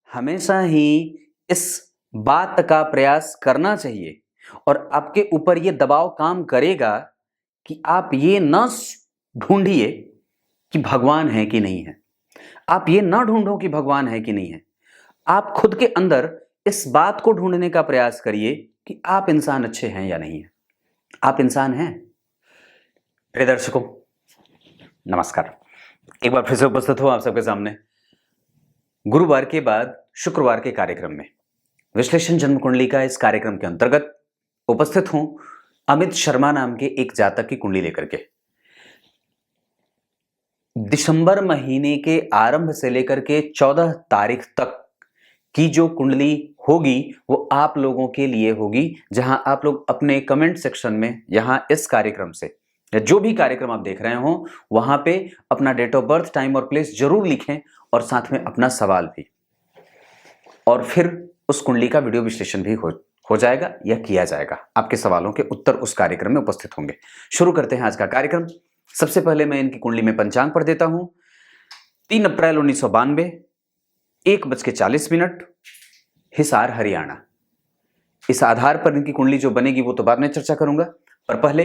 हमेशा ही इस बात का प्रयास करना चाहिए और आपके ऊपर ये दबाव काम करेगा कि आप ये ना ढूंढिए कि भगवान है कि नहीं है। आप ये ना ढूंढो कि भगवान है कि नहीं है। आप खुद के अंदर इस बात को ढूंढने का प्रयास करिए कि आप इंसान अच्छे हैं या नहीं है। आप इंसान हैं। प्रिय दर्शकों, नमस्कार। एक बार फिर से उपस्थित हो आप सबके सामने गुरुवार के बाद शुक्रवार के कार्यक्रम में। विश्लेषण जन्म कुंडली का इस कार्यक्रम के अंतर्गत उपस्थित हूं अमित शर्मा नाम के एक जातक की कुंडली लेकर के। दिसंबर महीने के आरंभ से लेकर के 14 तारीख तक की जो कुंडली होगी वो आप लोगों के लिए होगी, जहां आप लोग अपने कमेंट सेक्शन में यहां इस कार्यक्रम से या जो भी कार्यक्रम आप देख रहे हो वहां पे अपना डेट ऑफ बर्थ, टाइम और प्लेस जरूर लिखें और साथ में अपना सवाल भी, और फिर उस कुंडली का वीडियो विश्लेषण भी हो जाएगा या किया जाएगा। आपके सवालों के उत्तर उस कार्यक्रम में उपस्थित होंगे। शुरू करते हैं आज का कार्यक्रम। सबसे पहले मैं इनकी कुंडली में पंचांग पढ़ देता हूं। 3 अप्रैल 1992, 1:40, हिसार, हरियाणा। इस आधार पर इनकी कुंडली जो बनेगी वो तो बाद में चर्चा करूंगा, पर पहले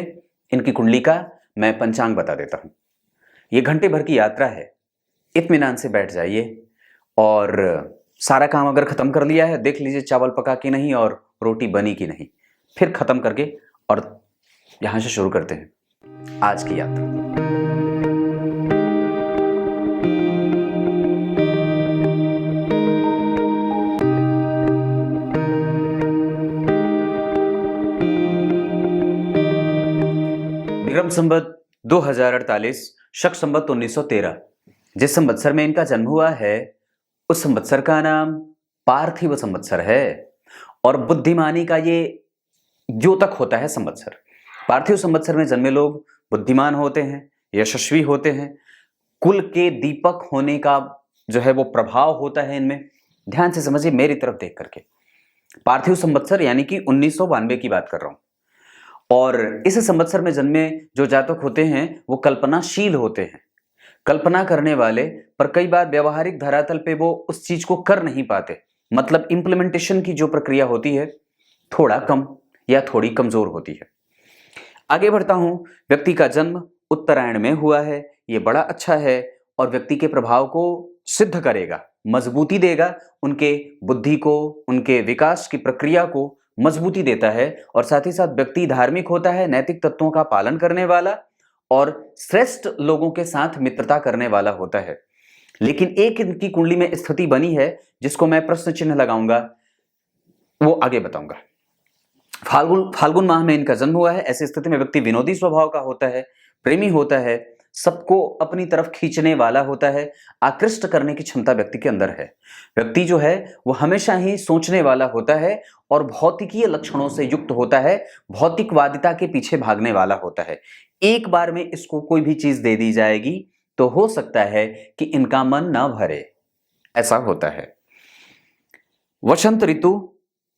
इनकी कुंडली का मैं पंचांग बता देता हूं। ये घंटे भर की यात्रा है। इत्मीनान से बैठ जाइए और सारा काम अगर खत्म कर लिया है, देख लीजिए चावल पका कि नहीं और रोटी बनी कि नहीं, फिर खत्म करके और यहां से शुरू करते हैं आज की यात्रा। विक्रम संवत 2048, शक संवत 1913। जिस संवत्सर में इनका जन्म हुआ है उस संवत्सर का नाम पार्थिव संवत्सर है और बुद्धिमानी का ये द्योतक होता है संवत्सर। पार्थिव संवत्सर में जन्मे लोग बुद्धिमान होते हैं, यशस्वी होते हैं, कुल के दीपक होने का जो है वो प्रभाव होता है इनमें। ध्यान से समझिए मेरी तरफ देख करके। पार्थिव संवत्सर यानी कि 1992 की बात कर रहा हूं। और इस संवत्सर में जन्मे जो जातक होते हैं वो कल्पनाशील होते हैं, कल्पना करने वाले, पर कई बार व्यवहारिक धरातल पे वो उस चीज को कर नहीं पाते। मतलब इंप्लीमेंटेशन की जो प्रक्रिया होती है थोड़ा कम या थोड़ी कमजोर होती है। आगे बढ़ता हूं। व्यक्ति का जन्म उत्तरायण में हुआ है, ये बड़ा अच्छा है और व्यक्ति के प्रभाव को सिद्ध करेगा, मजबूती देगा, उनके बुद्धि को, उनके विकास की प्रक्रिया को मजबूती देता है। और साथ ही साथ व्यक्ति धार्मिक होता है, नैतिक तत्वों का पालन करने वाला और श्रेष्ठ लोगों के साथ मित्रता करने वाला होता है। लेकिन एक इनकी कुंडली में स्थिति बनी है जिसको मैं प्रश्न चिन्ह लगाऊंगा, वो आगे बताऊंगा। फाल्गुन माह में इनका जन्म हुआ है। ऐसी स्थिति में व्यक्ति विनोदी स्वभाव का होता है, प्रेमी होता है, सबको अपनी तरफ खींचने वाला होता है, आकृष्ट करने की क्षमता व्यक्ति के अंदर है। व्यक्ति जो है वो हमेशा ही सोचने वाला होता है और भौतिकीय लक्षणों से युक्त होता है, भौतिकवादिता के पीछे भागने वाला होता है। एक बार में इसको कोई भी चीज दे दी जाएगी तो हो सकता है कि इनका मन ना भरे, ऐसा होता है। वसंत ऋतु,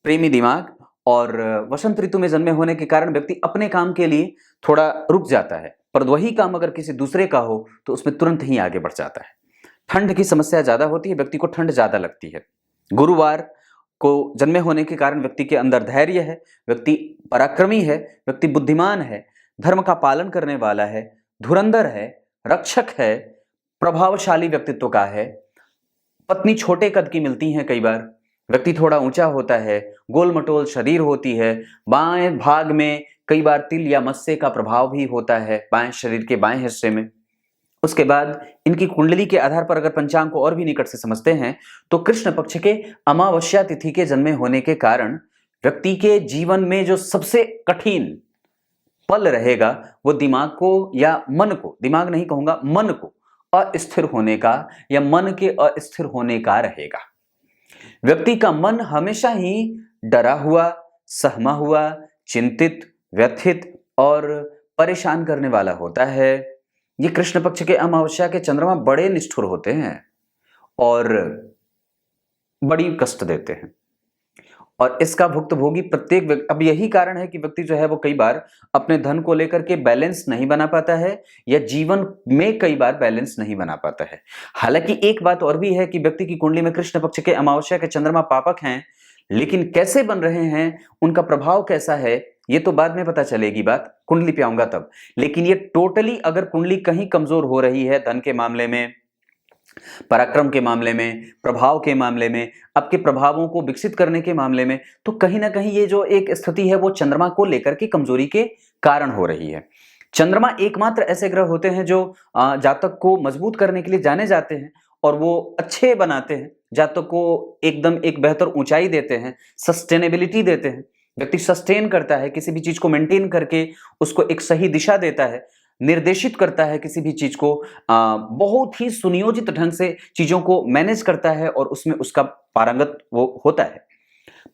प्रेमी दिमाग, और वसंत ऋतु में जन्मे होने के कारण व्यक्ति अपने काम के लिए थोड़ा रुक जाता है, पर वही काम अगर किसी दूसरे का हो तो उसमें तुरंत ही आगे बढ़ जाता है। ठंड की समस्या ज्यादा होती है, व्यक्ति को ठंड ज्यादा लगती है। गुरुवार को जन्मे होने के कारण व्यक्ति के अंदर धैर्य है, व्यक्ति पराक्रमी है, व्यक्ति बुद्धिमान है, धर्म का पालन करने वाला है, धुरंधर है, रक्षक है, प्रभावशाली व्यक्तित्व का है। पत्नी छोटे कद की मिलती है कई बार, व्यक्ति थोड़ा ऊंचा होता है, गोल मटोल शरीर होती है, बाएं भाग में कई बार तिल या मत्स्य का प्रभाव भी होता है, बाएं शरीर के बाएं हिस्से में। उसके बाद इनकी कुंडली के आधार पर अगर पंचांग को और भी निकट से समझते हैं तो कृष्ण पक्ष के अमावस्या तिथि के जन्मे होने के कारण व्यक्ति के जीवन में जो सबसे कठिन पल रहेगा वो दिमाग को या मन को, दिमाग नहीं कहूंगा, मन को अस्थिर होने का या मन के अस्थिर होने का रहेगा। व्यक्ति का मन हमेशा ही डरा हुआ, सहमा हुआ, चिंतित, व्यथित और परेशान करने वाला होता है। ये कृष्ण पक्ष के अमावस्या के चंद्रमा बड़े निष्ठुर होते हैं और बड़ी कष्ट देते हैं। और इसका भुक्तभोगी प्रत्येक व्यक्ति। अब यही कारण है कि व्यक्ति जो है वो कई बार अपने धन को लेकर के बैलेंस नहीं बना पाता है, या जीवन में कई बार बैलेंस नहीं बना पाता है। हालांकि एक बात और भी है कि व्यक्ति की कुंडली में कृष्ण पक्ष के अमावस्या के चंद्रमा पापक हैं, लेकिन कैसे बन रहे हैं, उनका प्रभाव कैसा है, ये तो बाद में पता चलेगी, बात कुंडली पे आऊंगा तब। लेकिन ये टोटली अगर कुंडली कहीं कमजोर हो रही है धन के मामले में, पराक्रम के मामले में, प्रभाव के मामले में, आपके प्रभावों को विकसित करने के मामले में, तो कहीं ना कहीं ये जो एक स्थिति है वो चंद्रमा को लेकर के कमजोरी के कारण हो रही है। चंद्रमा एकमात्र ऐसे ग्रह होते हैं जो जातक को मजबूत करने के लिए जाने जाते हैं, और वो अच्छे बनाते हैं, जातक को एकदम एक बेहतर ऊंचाई देते हैं, सस्टेनेबिलिटी देते हैं। व्यक्ति सस्टेन करता है, किसी भी चीज को मेंटेन करके उसको एक सही दिशा देता है, निर्देशित करता है किसी भी चीज को, बहुत ही सुनियोजित ढंग से चीजों को मैनेज करता है, और उसमें उसका पारंगत वो होता है।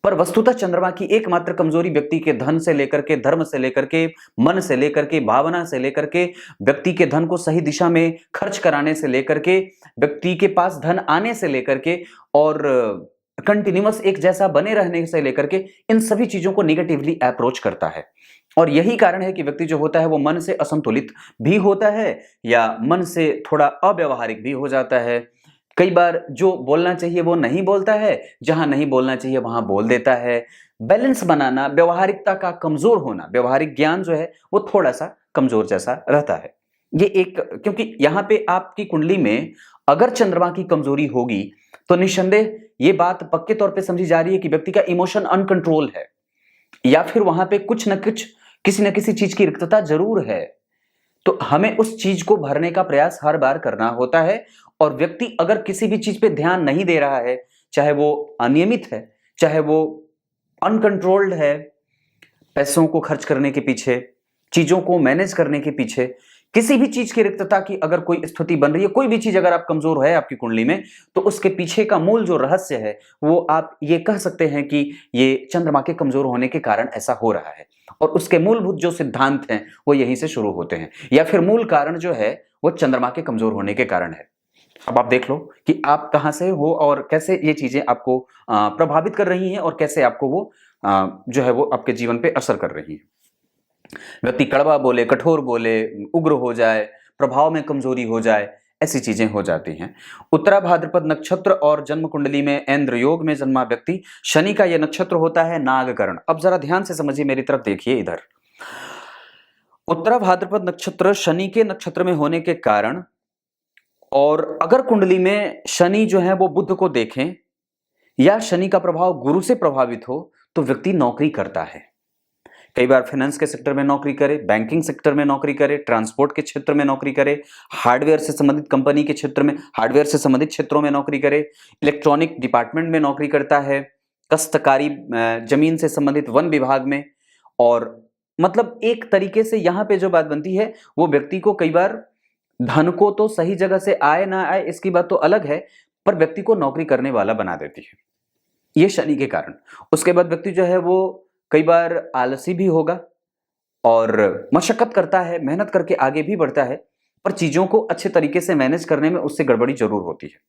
पर वस्तुतः चंद्रमा की एकमात्र कमजोरी व्यक्ति के धन से लेकर के, धर्म से लेकर के, मन से लेकर के, भावना से लेकर के, व्यक्ति के धन को सही दिशा में खर्च कराने से लेकर के, व्यक्ति के पास धन आने से लेकर के, और कंटिन्यूअस एक जैसा बने रहने से लेकर के, इन सभी चीजों को निगेटिवली अप्रोच करता है। और यही कारण है कि व्यक्ति जो होता है वो मन से असंतुलित भी होता है, या मन से थोड़ा अव्यवहारिक भी हो जाता है। कई बार जो बोलना चाहिए वो नहीं बोलता है, जहां नहीं बोलना चाहिए वहां बोल देता है। बैलेंस बनाना, व्यवहारिकता का कमजोर होना, व्यवहारिक ज्ञान जो है वो थोड़ा सा कमजोर जैसा रहता है। ये एक, क्योंकि यहां पे आपकी कुंडली में अगर चंद्रमा की कमजोरी होगी तो निस्संदेह ये बात पक्के तौर पे समझी जा रही है कि व्यक्ति का इमोशन अनकंट्रोल है, या फिर वहां पे कुछ न कुछ, किसी न किसी चीज की रिक्तता जरूर है। तो हमें उस चीज को भरने का प्रयास हर बार करना होता है। और व्यक्ति अगर किसी भी चीज पे ध्यान नहीं दे रहा है, चाहे वो अनियमित है, चाहे वो अनकंट्रोल्ड है, पैसों को खर्च करने के पीछे, चीजों को मैनेज करने के पीछे, किसी भी चीज की रिक्तता की अगर कोई स्थिति बन रही है, कोई भी चीज अगर आप कमजोर है आपकी कुंडली में, तो उसके पीछे का मूल जो रहस्य है वो आप ये कह सकते हैं कि ये चंद्रमा के कमजोर होने के कारण ऐसा हो रहा है। और उसके मूलभूत जो सिद्धांत हैं वो यहीं से शुरू होते हैं, या फिर मूल कारण जो है वो चंद्रमा के कमजोर होने के कारण है। अब आप देख लो कि आप कहां से हो और कैसे ये चीजें आपको प्रभावित कर रही हैं, और कैसे आपको वो जो है वो आपके जीवन पे असर कर रही है। व्यक्ति कड़वा बोले, कठोर बोले, उग्र हो जाए, प्रभाव में कमजोरी हो जाए, ऐसी चीजें हो जाती हैं। उत्तरा भाद्रपद नक्षत्र और जन्म कुंडली में ऐन्द्र योग में जन्मा व्यक्ति, शनि का यह नक्षत्र होता है नागकरण। अब जरा ध्यान से समझिए, मेरी तरफ देखिए इधर। उत्तरा भाद्रपद नक्षत्र शनि के नक्षत्र में होने के कारण, और अगर कुंडली में शनि जो है वो बुध को देखें, या शनि का प्रभाव गुरु से प्रभावित हो, तो व्यक्ति नौकरी करता है। कई बार फाइनेंस के सेक्टर में नौकरी करे, बैंकिंग सेक्टर में नौकरी करे, ट्रांसपोर्ट के क्षेत्र में नौकरी करे, हार्डवेयर से संबंधित कंपनी के क्षेत्र में, हार्डवेयर से संबंधित क्षेत्रों में नौकरी करे, इलेक्ट्रॉनिक डिपार्टमेंट में नौकरी करता है, कष्टकारी जमीन से संबंधित वन विभाग में। और मतलब एक तरीके से यहाँ पे जो बात बनती है वो व्यक्ति को कई बार धन को तो सही जगह से आए ना आए इसकी बात तो अलग है, पर व्यक्ति को नौकरी करने वाला बना देती है ये शनि के कारण। उसके बाद व्यक्ति जो है वो कई बार आलसी भी होगा, और मशक्कत करता है, मेहनत करके आगे भी बढ़ता है, पर चीजों को अच्छे तरीके से मैनेज करने में उससे गड़बड़ी जरूर होती है।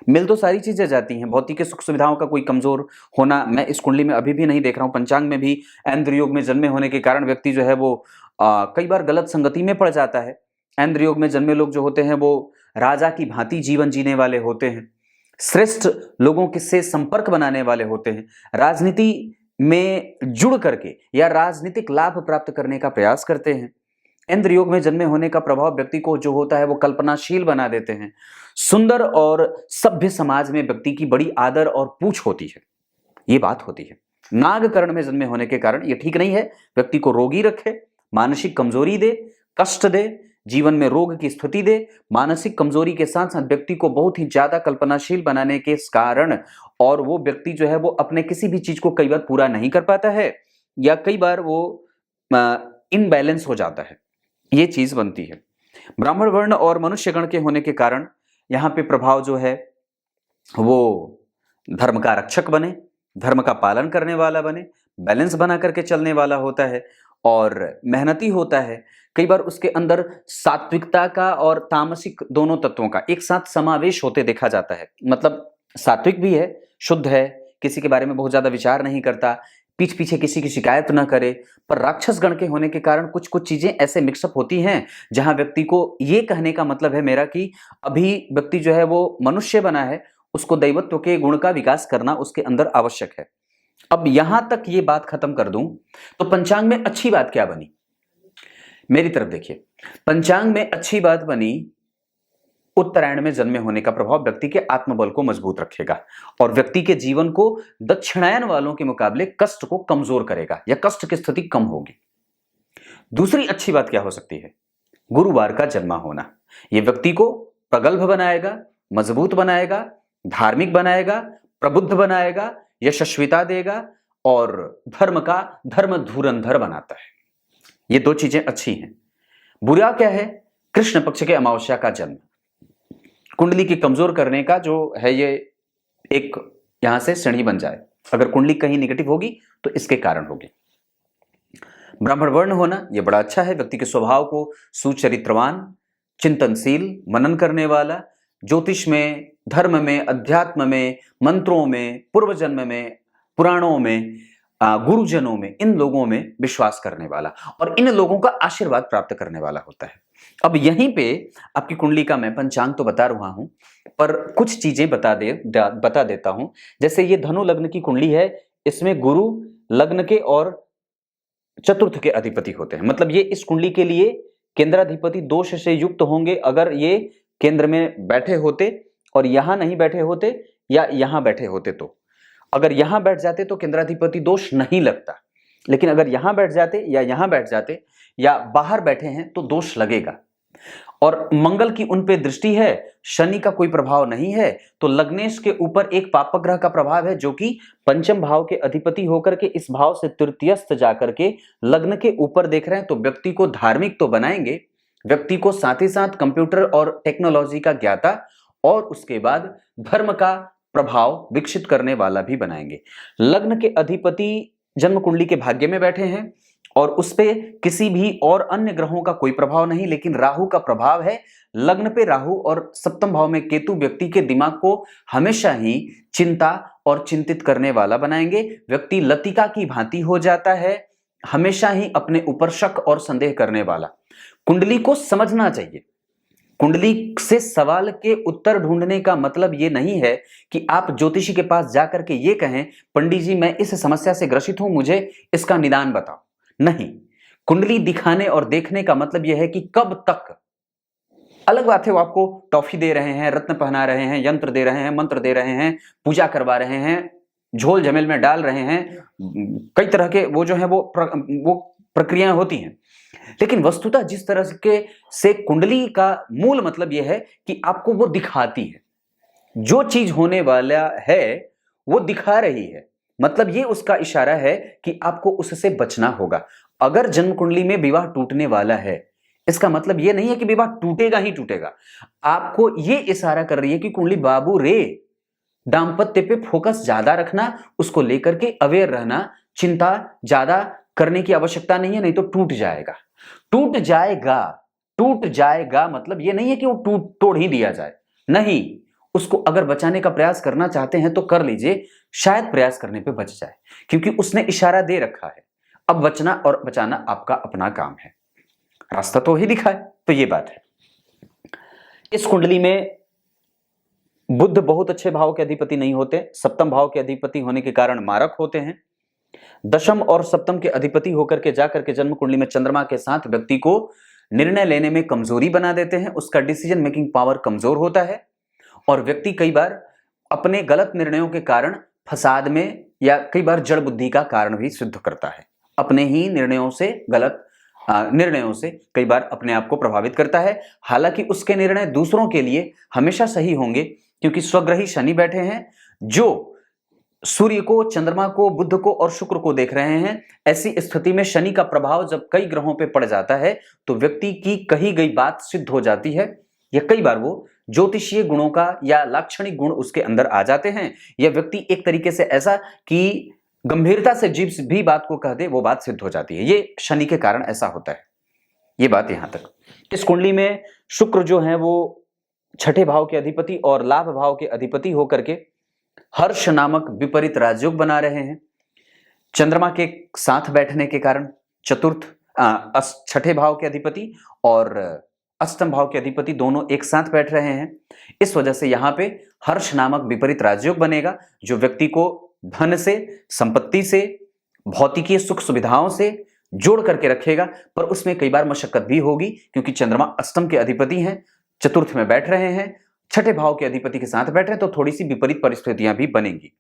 मिल तो सारी चीजें जाती हैं, भौतिक सुख सुविधाओं का कोई कमजोर होना मैं इस कुंडली में अभी भी नहीं देख रहा हूं। पंचांग में भी ऐन्द्र योग में जन्मे होने के कारण व्यक्ति जो है वो कई बार गलत संगति में पड़ जाता है। ऐन्द्र योग में जन्मे लोग जो होते हैं वो राजा की भांति जीवन जीने वाले होते हैं, श्रेष्ठ लोगों के से संपर्क बनाने वाले होते हैं, राजनीति में जुड़ करके या राजनीतिक लाभ प्राप्त करने का प्रयास करते हैं। ऐन्द्र योग में जन्मे होने का प्रभाव व्यक्ति को जो होता है वो कल्पनाशील बना देते हैं। सुंदर और सभ्य समाज में व्यक्ति की बड़ी आदर और पूछ होती है, ये बात होती है। नागकरण में जन्मे होने के कारण ये ठीक नहीं है, व्यक्ति को रोगी रखे, मानसिक कमजोरी दे, कष्ट दे, जीवन में रोग की स्थिति दे। मानसिक कमजोरी के साथ साथ व्यक्ति को बहुत ही ज्यादा कल्पनाशील बनाने के कारण, और वो व्यक्ति जो है वो अपने किसी भी चीज को कई बार पूरा नहीं कर पाता है, या कई बार वो इनबैलेंस हो जाता है, ये चीज बनती है। ब्राह्मण वर्ण और मनुष्य गण के होने के कारण यहाँ पे प्रभाव जो है वो धर्म का रक्षक बने, धर्म का पालन करने वाला बने, बैलेंस बना करके चलने वाला होता है, और मेहनती होता है। कई बार उसके अंदर सात्विकता का और तामसिक दोनों तत्वों का एक साथ समावेश होते देखा जाता है। मतलब सात्विक भी है, शुद्ध है, किसी के बारे में बहुत ज्यादा विचार नहीं करता, पीठ पीछे किसी की शिकायत ना करे। पर राक्षस गण के होने के कारण कुछ कुछ चीजें ऐसे मिक्सअप होती हैं जहां व्यक्ति को ये कहने का मतलब है मेरा कि अभी व्यक्ति जो है वो मनुष्य बना है, उसको दैवत्व के गुण का विकास करना उसके अंदर आवश्यक है। अब यहां तक ये बात खत्म कर दूं तो पंचांग में अच्छी बात क्या बनी? मेरी तरफ देखिए, पंचांग में अच्छी बात बनी, उत्तरायण में जन्मे होने का प्रभाव व्यक्ति के आत्मबल को मजबूत रखेगा और व्यक्ति के जीवन को दक्षिणायन वालों के मुकाबले कष्ट को कमजोर करेगा या कष्ट की स्थिति कम होगी। दूसरी अच्छी बात क्या हो सकती है? गुरुवार का जन्मा होना। यह व्यक्ति को प्रगल्भ बनाएगा, मजबूत बनाएगा, धार्मिक बनाएगा, प्रबुद्ध बनाएगा, यशस्विता देगा और धर्म धुरंधर बनाता है। ये दो चीजें अच्छी हैं। बुरा क्या है? कृष्ण पक्ष के अमावस्या का जन्म कुंडली की कमजोर करने का जो है ये एक यहां से श्रेणी बन जाए। अगर कुंडली कहीं नेगेटिव होगी तो इसके कारण होगी। ब्राह्मण वर्ण होना यह बड़ा अच्छा है। व्यक्ति के स्वभाव को सुचरित्रवान, चिंतनशील, मनन करने वाला, ज्योतिष में, धर्म में, अध्यात्म में, मंत्रों में, पूर्व जन्म में, पुराणों में, गुरुजनों में, इन लोगों में विश्वास करने वाला और इन लोगों का आशीर्वाद प्राप्त करने वाला होता है। अब यहीं पे आपकी कुंडली का मैं पंचांग तो बता रहा हूं पर कुछ चीजें बता देता हूं। जैसे ये धनु लग्न की कुंडली है, इसमें गुरु लग्न के और चतुर्थ के अधिपति होते हैं। मतलब ये इस कुंडली के लिए केंद्राधिपति दोष से युक्त होंगे अगर ये केंद्र में बैठे होते और यहां नहीं बैठे होते या यहां बैठे होते। तो अगर यहां बैठ जाते तो केंद्राधिपति दोष नहीं लगता, लेकिन अगर यहां बैठ जाते या यहां बैठ जाते या बाहर बैठे हैं तो दोष लगेगा। और मंगल की उन पे दृष्टि है, शनि का कोई प्रभाव नहीं है, तो लग्नेश के ऊपर एक पापग्रह का प्रभाव है जो कि पंचम भाव के अधिपति होकर के इस भाव से तृतीयस्थ जाकर के लग्न के ऊपर देख रहे हैं। तो व्यक्ति को धार्मिक तो बनाएंगे, व्यक्ति को साथ ही साथ कंप्यूटर और टेक्नोलॉजी का ज्ञाता और उसके बाद धर्म का प्रभाव विकसित करने वाला भी बनाएंगे। लग्न के अधिपति जन्म कुंडली के भाग्य में बैठे हैं और उस पे किसी भी और अन्य ग्रहों का कोई प्रभाव नहीं, लेकिन राहु का प्रभाव है। लग्न पे राहु और सप्तम भाव में केतु व्यक्ति के दिमाग को हमेशा ही चिंता और चिंतित करने वाला बनाएंगे। व्यक्ति लतिका की भांति हो जाता है, हमेशा ही अपने ऊपर शक और संदेह करने वाला। कुंडली को समझना चाहिए। कुंडली से सवाल के उत्तर ढूंढने का मतलब यह नहीं है कि आप ज्योतिषी के पास जाकर के ये कहें पंडित जी मैं इस समस्या से ग्रसित हूं, मुझे इसका निदान बताओ। नहीं, कुंडली दिखाने और देखने का मतलब यह है कि कब तक। अलग बात है वो आपको टॉफी दे रहे हैं, रत्न पहना रहे हैं, यंत्र दे रहे हैं, मंत्र दे रहे हैं, पूजा करवा रहे हैं, झोल झमेल में डाल रहे हैं, कई तरह के वो जो है वो प्रक्रियाएं होती हैं। लेकिन वस्तुतः जिस तरह के से कुंडली का मूल मतलब यह है कि आपको वो दिखाती है, जो चीज होने वाला है वो दिखा रही है। मतलब ये उसका इशारा है कि आपको उससे बचना होगा। अगर जन्म कुंडली में विवाह टूटने वाला है, इसका मतलब ये नहीं है कि विवाह टूटेगा ही टूटेगा। आपको ये इशारा कर रही है कि कुंडली बाबू रे, दाम्पत्य पे फोकस ज्यादा रखना, उसको लेकर के अवेयर रहना, चिंता ज्यादा करने की आवश्यकता नहीं है, नहीं तो टूट जाएगा। टूट जाएगा, टूट जाएगा मतलब ये नहीं है कि वो तोड़ ही दिया जाए, नहीं। उसको अगर बचाने का प्रयास करना चाहते हैं तो कर लीजिए, शायद प्रयास करने पे बच जाए, क्योंकि उसने इशारा दे रखा है। अब बचना और बचाना आपका अपना काम है, रास्ता तो ही दिखा है। तो ये बात है। इस कुंडली में बुध बहुत अच्छे भाव के अधिपति नहीं होते, सप्तम भाव के अधिपति होने के कारण मारक होते हैं। दशम और सप्तम के अधिपति होकर के जाकर के जन्म कुंडली में चंद्रमा के साथ व्यक्ति को निर्णय लेने में कमजोरी बना देते हैं। उसका डिसीजन मेकिंग पावर कमजोर होता है और व्यक्ति कई बार अपने गलत निर्णयों के कारण फसाद में या कई बार जड़ बुद्धि का कारण भी सिद्ध करता है। अपने ही निर्णयों से, गलत निर्णयों से कई बार अपने आप को प्रभावित करता है। हालांकि उसके निर्णय दूसरों के लिए हमेशा सही होंगे, क्योंकि स्वग्रही शनि बैठे हैं जो सूर्य को, चंद्रमा को, बुध को और शुक्र को देख रहे हैं। ऐसी स्थिति में शनि का प्रभाव जब कई ग्रहों पे पड़ जाता है तो व्यक्ति की कही गई बात सिद्ध हो जाती है, या कई बार वो ज्योतिषीय गुणों का या लाक्षणिक गुण उसके अंदर आ जाते हैं। यह व्यक्ति एक तरीके से ऐसा कि गंभीरता से जिस भी बात को कह दे वो बात सिद्ध हो जाती है। ये शनि के कारण ऐसा होता है। ये बात यहां तक। इस कुंडली में शुक्र जो है वो छठे भाव के अधिपति और लाभ भाव के अधिपति होकर के हर्ष नामक विपरीत राजयोग बना रहे हैं। चंद्रमा के साथ बैठने के कारण छठे भाव के अधिपति और अष्टम भाव के अधिपति दोनों एक साथ बैठ रहे हैं। इस वजह से यहां पे हर्ष नामक विपरीत राजयोग बनेगा, जो व्यक्ति को धन से, संपत्ति से, भौतिकीय सुख सुविधाओं से जोड़ करके रखेगा। पर उसमें कई बार मशक्कत भी होगी, क्योंकि चंद्रमा अष्टम के अधिपति हैं, चतुर्थ में बैठ रहे हैं, छठे भाव के अधिपति के साथ बैठ रहे हैं, तो थोड़ी सी विपरीत परिस्थितियां भी बनेंगी।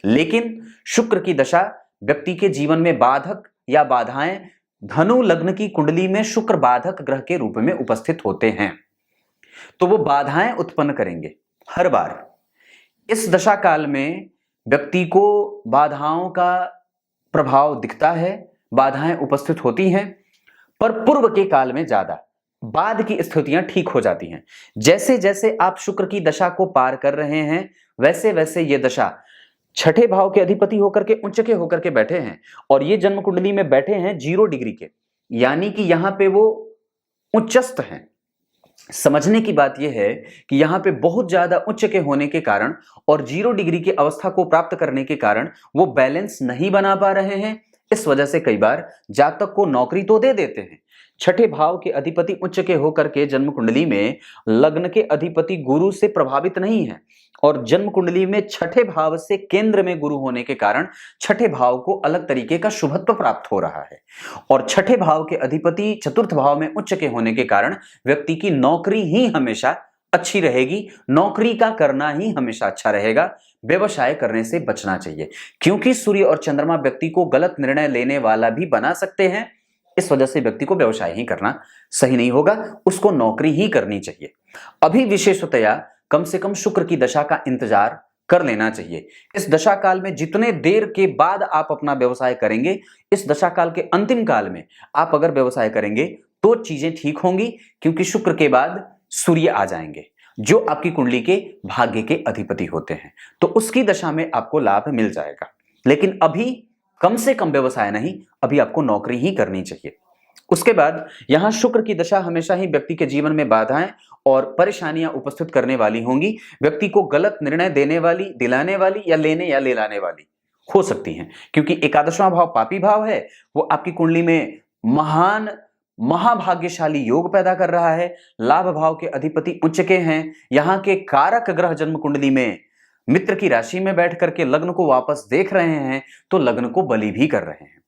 लेकिन शुक्र की दशा व्यक्ति के जीवन में बाधक या बाधाएं, धनु लग्न की कुंडली में शुक्र बाधक ग्रह के रूप में उपस्थित होते हैं, तो वो बाधाएं उत्पन्न करेंगे हर बार। इस दशा काल में व्यक्ति को बाधाओं का प्रभाव दिखता है, बाधाएं उपस्थित होती हैं, पर पूर्व के काल में ज्यादा, बाद की स्थितियां ठीक हो जाती हैं। जैसे जैसे आप शुक्र की दशा को पार कर रहे हैं, वैसे वैसे ये दशा छठे भाव के अधिपति होकर के उच्च के होकर के बैठे हैं, और ये जन्म कुंडली में बैठे हैं 0 डिग्री के, यानी कि यहां पे वो उच्चस्थ हैं। समझने की बात यह है कि यहां पे बहुत ज्यादा उच्च के होने के कारण और 0 डिग्री की अवस्था को प्राप्त करने के कारण वो बैलेंस नहीं बना पा रहे हैं। इस वजह से कई बार जातक को नौकरी तो दे देते हैं। छठे भाव के अधिपति उच्च के होकर के जन्म कुंडली में लग्न के अधिपति गुरु से प्रभावित नहीं है, और जन्म कुंडली में छठे भाव से केंद्र में गुरु होने के कारण छठे भाव को अलग तरीके का शुभत्व प्राप्त हो रहा है। और छठे भाव के अधिपति चतुर्थ भाव में उच्च के होने के कारण व्यक्ति की नौकरी ही हमेशा अच्छी रहेगी, नौकरी का करना ही हमेशा अच्छा रहेगा। व्यवसाय करने से बचना चाहिए, क्योंकि सूर्य और चंद्रमा व्यक्ति को गलत निर्णय लेने वाला भी बना सकते हैं। इस वजह से व्यक्ति को व्यवसाय ही करना सही नहीं होगा, उसको नौकरी ही करनी चाहिए। अभी विशेषतया कम से कम शुक्र की दशा का इंतजार कर लेना चाहिए। इस दशा काल में जितने देर के बाद आप अपना व्यवसाय करेंगे, इस दशा काल के अंतिम काल में आप अगर व्यवसाय करेंगे तो चीजें ठीक होंगी, क्योंकि शुक्र के बाद सूर्य आ जाएंगे, जो आपकी कुंडली के भाग्य के अधिपति होते हैं, तो उसकी दशा में आपको लाभ मिल जाएगा। लेकिन अभी कम से कम व्यवसाय नहीं, अभी आपको नौकरी ही करनी चाहिए। उसके बाद यहां शुक्र की दशा हमेशा ही व्यक्ति के जीवन में बाधाएं और परेशानियां उपस्थित करने वाली होंगी। व्यक्ति को गलत निर्णय देने वाली, दिलाने वाली या लेने या ले लाने वाली हो सकती हैं, क्योंकि एकादशवां भाव पापी भाव है, वो आपकी कुंडली में महान महाभाग्यशाली योग पैदा कर रहा है। लाभ भाव के अधिपति उच्च के हैं, यहाँ के कारक ग्रह जन्म कुंडली में मित्र की राशि में बैठ करके लग्न को वापस देख रहे हैं, तो लग्न को बलि भी कर रहे हैं।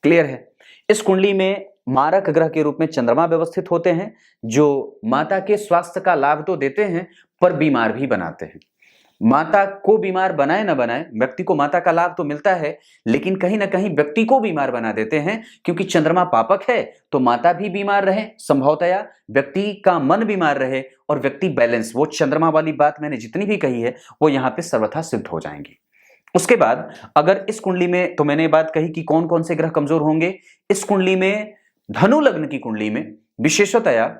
क्लियर है? इस कुंडली में मारक ग्रह के रूप में चंद्रमा व्यवस्थित होते हैं, जो माता के स्वास्थ्य का लाभ तो देते हैं पर बीमार भी बनाते हैं। माता को बीमार बनाए ना बनाए, व्यक्ति को माता का लाभ तो मिलता है, लेकिन कहीं ना कहीं व्यक्ति को बीमार बना देते हैं, क्योंकि चंद्रमा पापक है तो माता भी बीमार रहे, संभवतया व्यक्ति का मन बीमार रहे और व्यक्ति बैलेंस, वो चंद्रमा वाली बात मैंने जितनी भी कही है वो यहाँ पे सर्वथा सिद्ध हो जाएंगी। उसके बाद अगर इस कुंडली में, तो मैंने बात कही कि कौन कौन से ग्रह कमजोर होंगे। इस कुंडली में, धनु लग्न की कुंडली में विशेषतया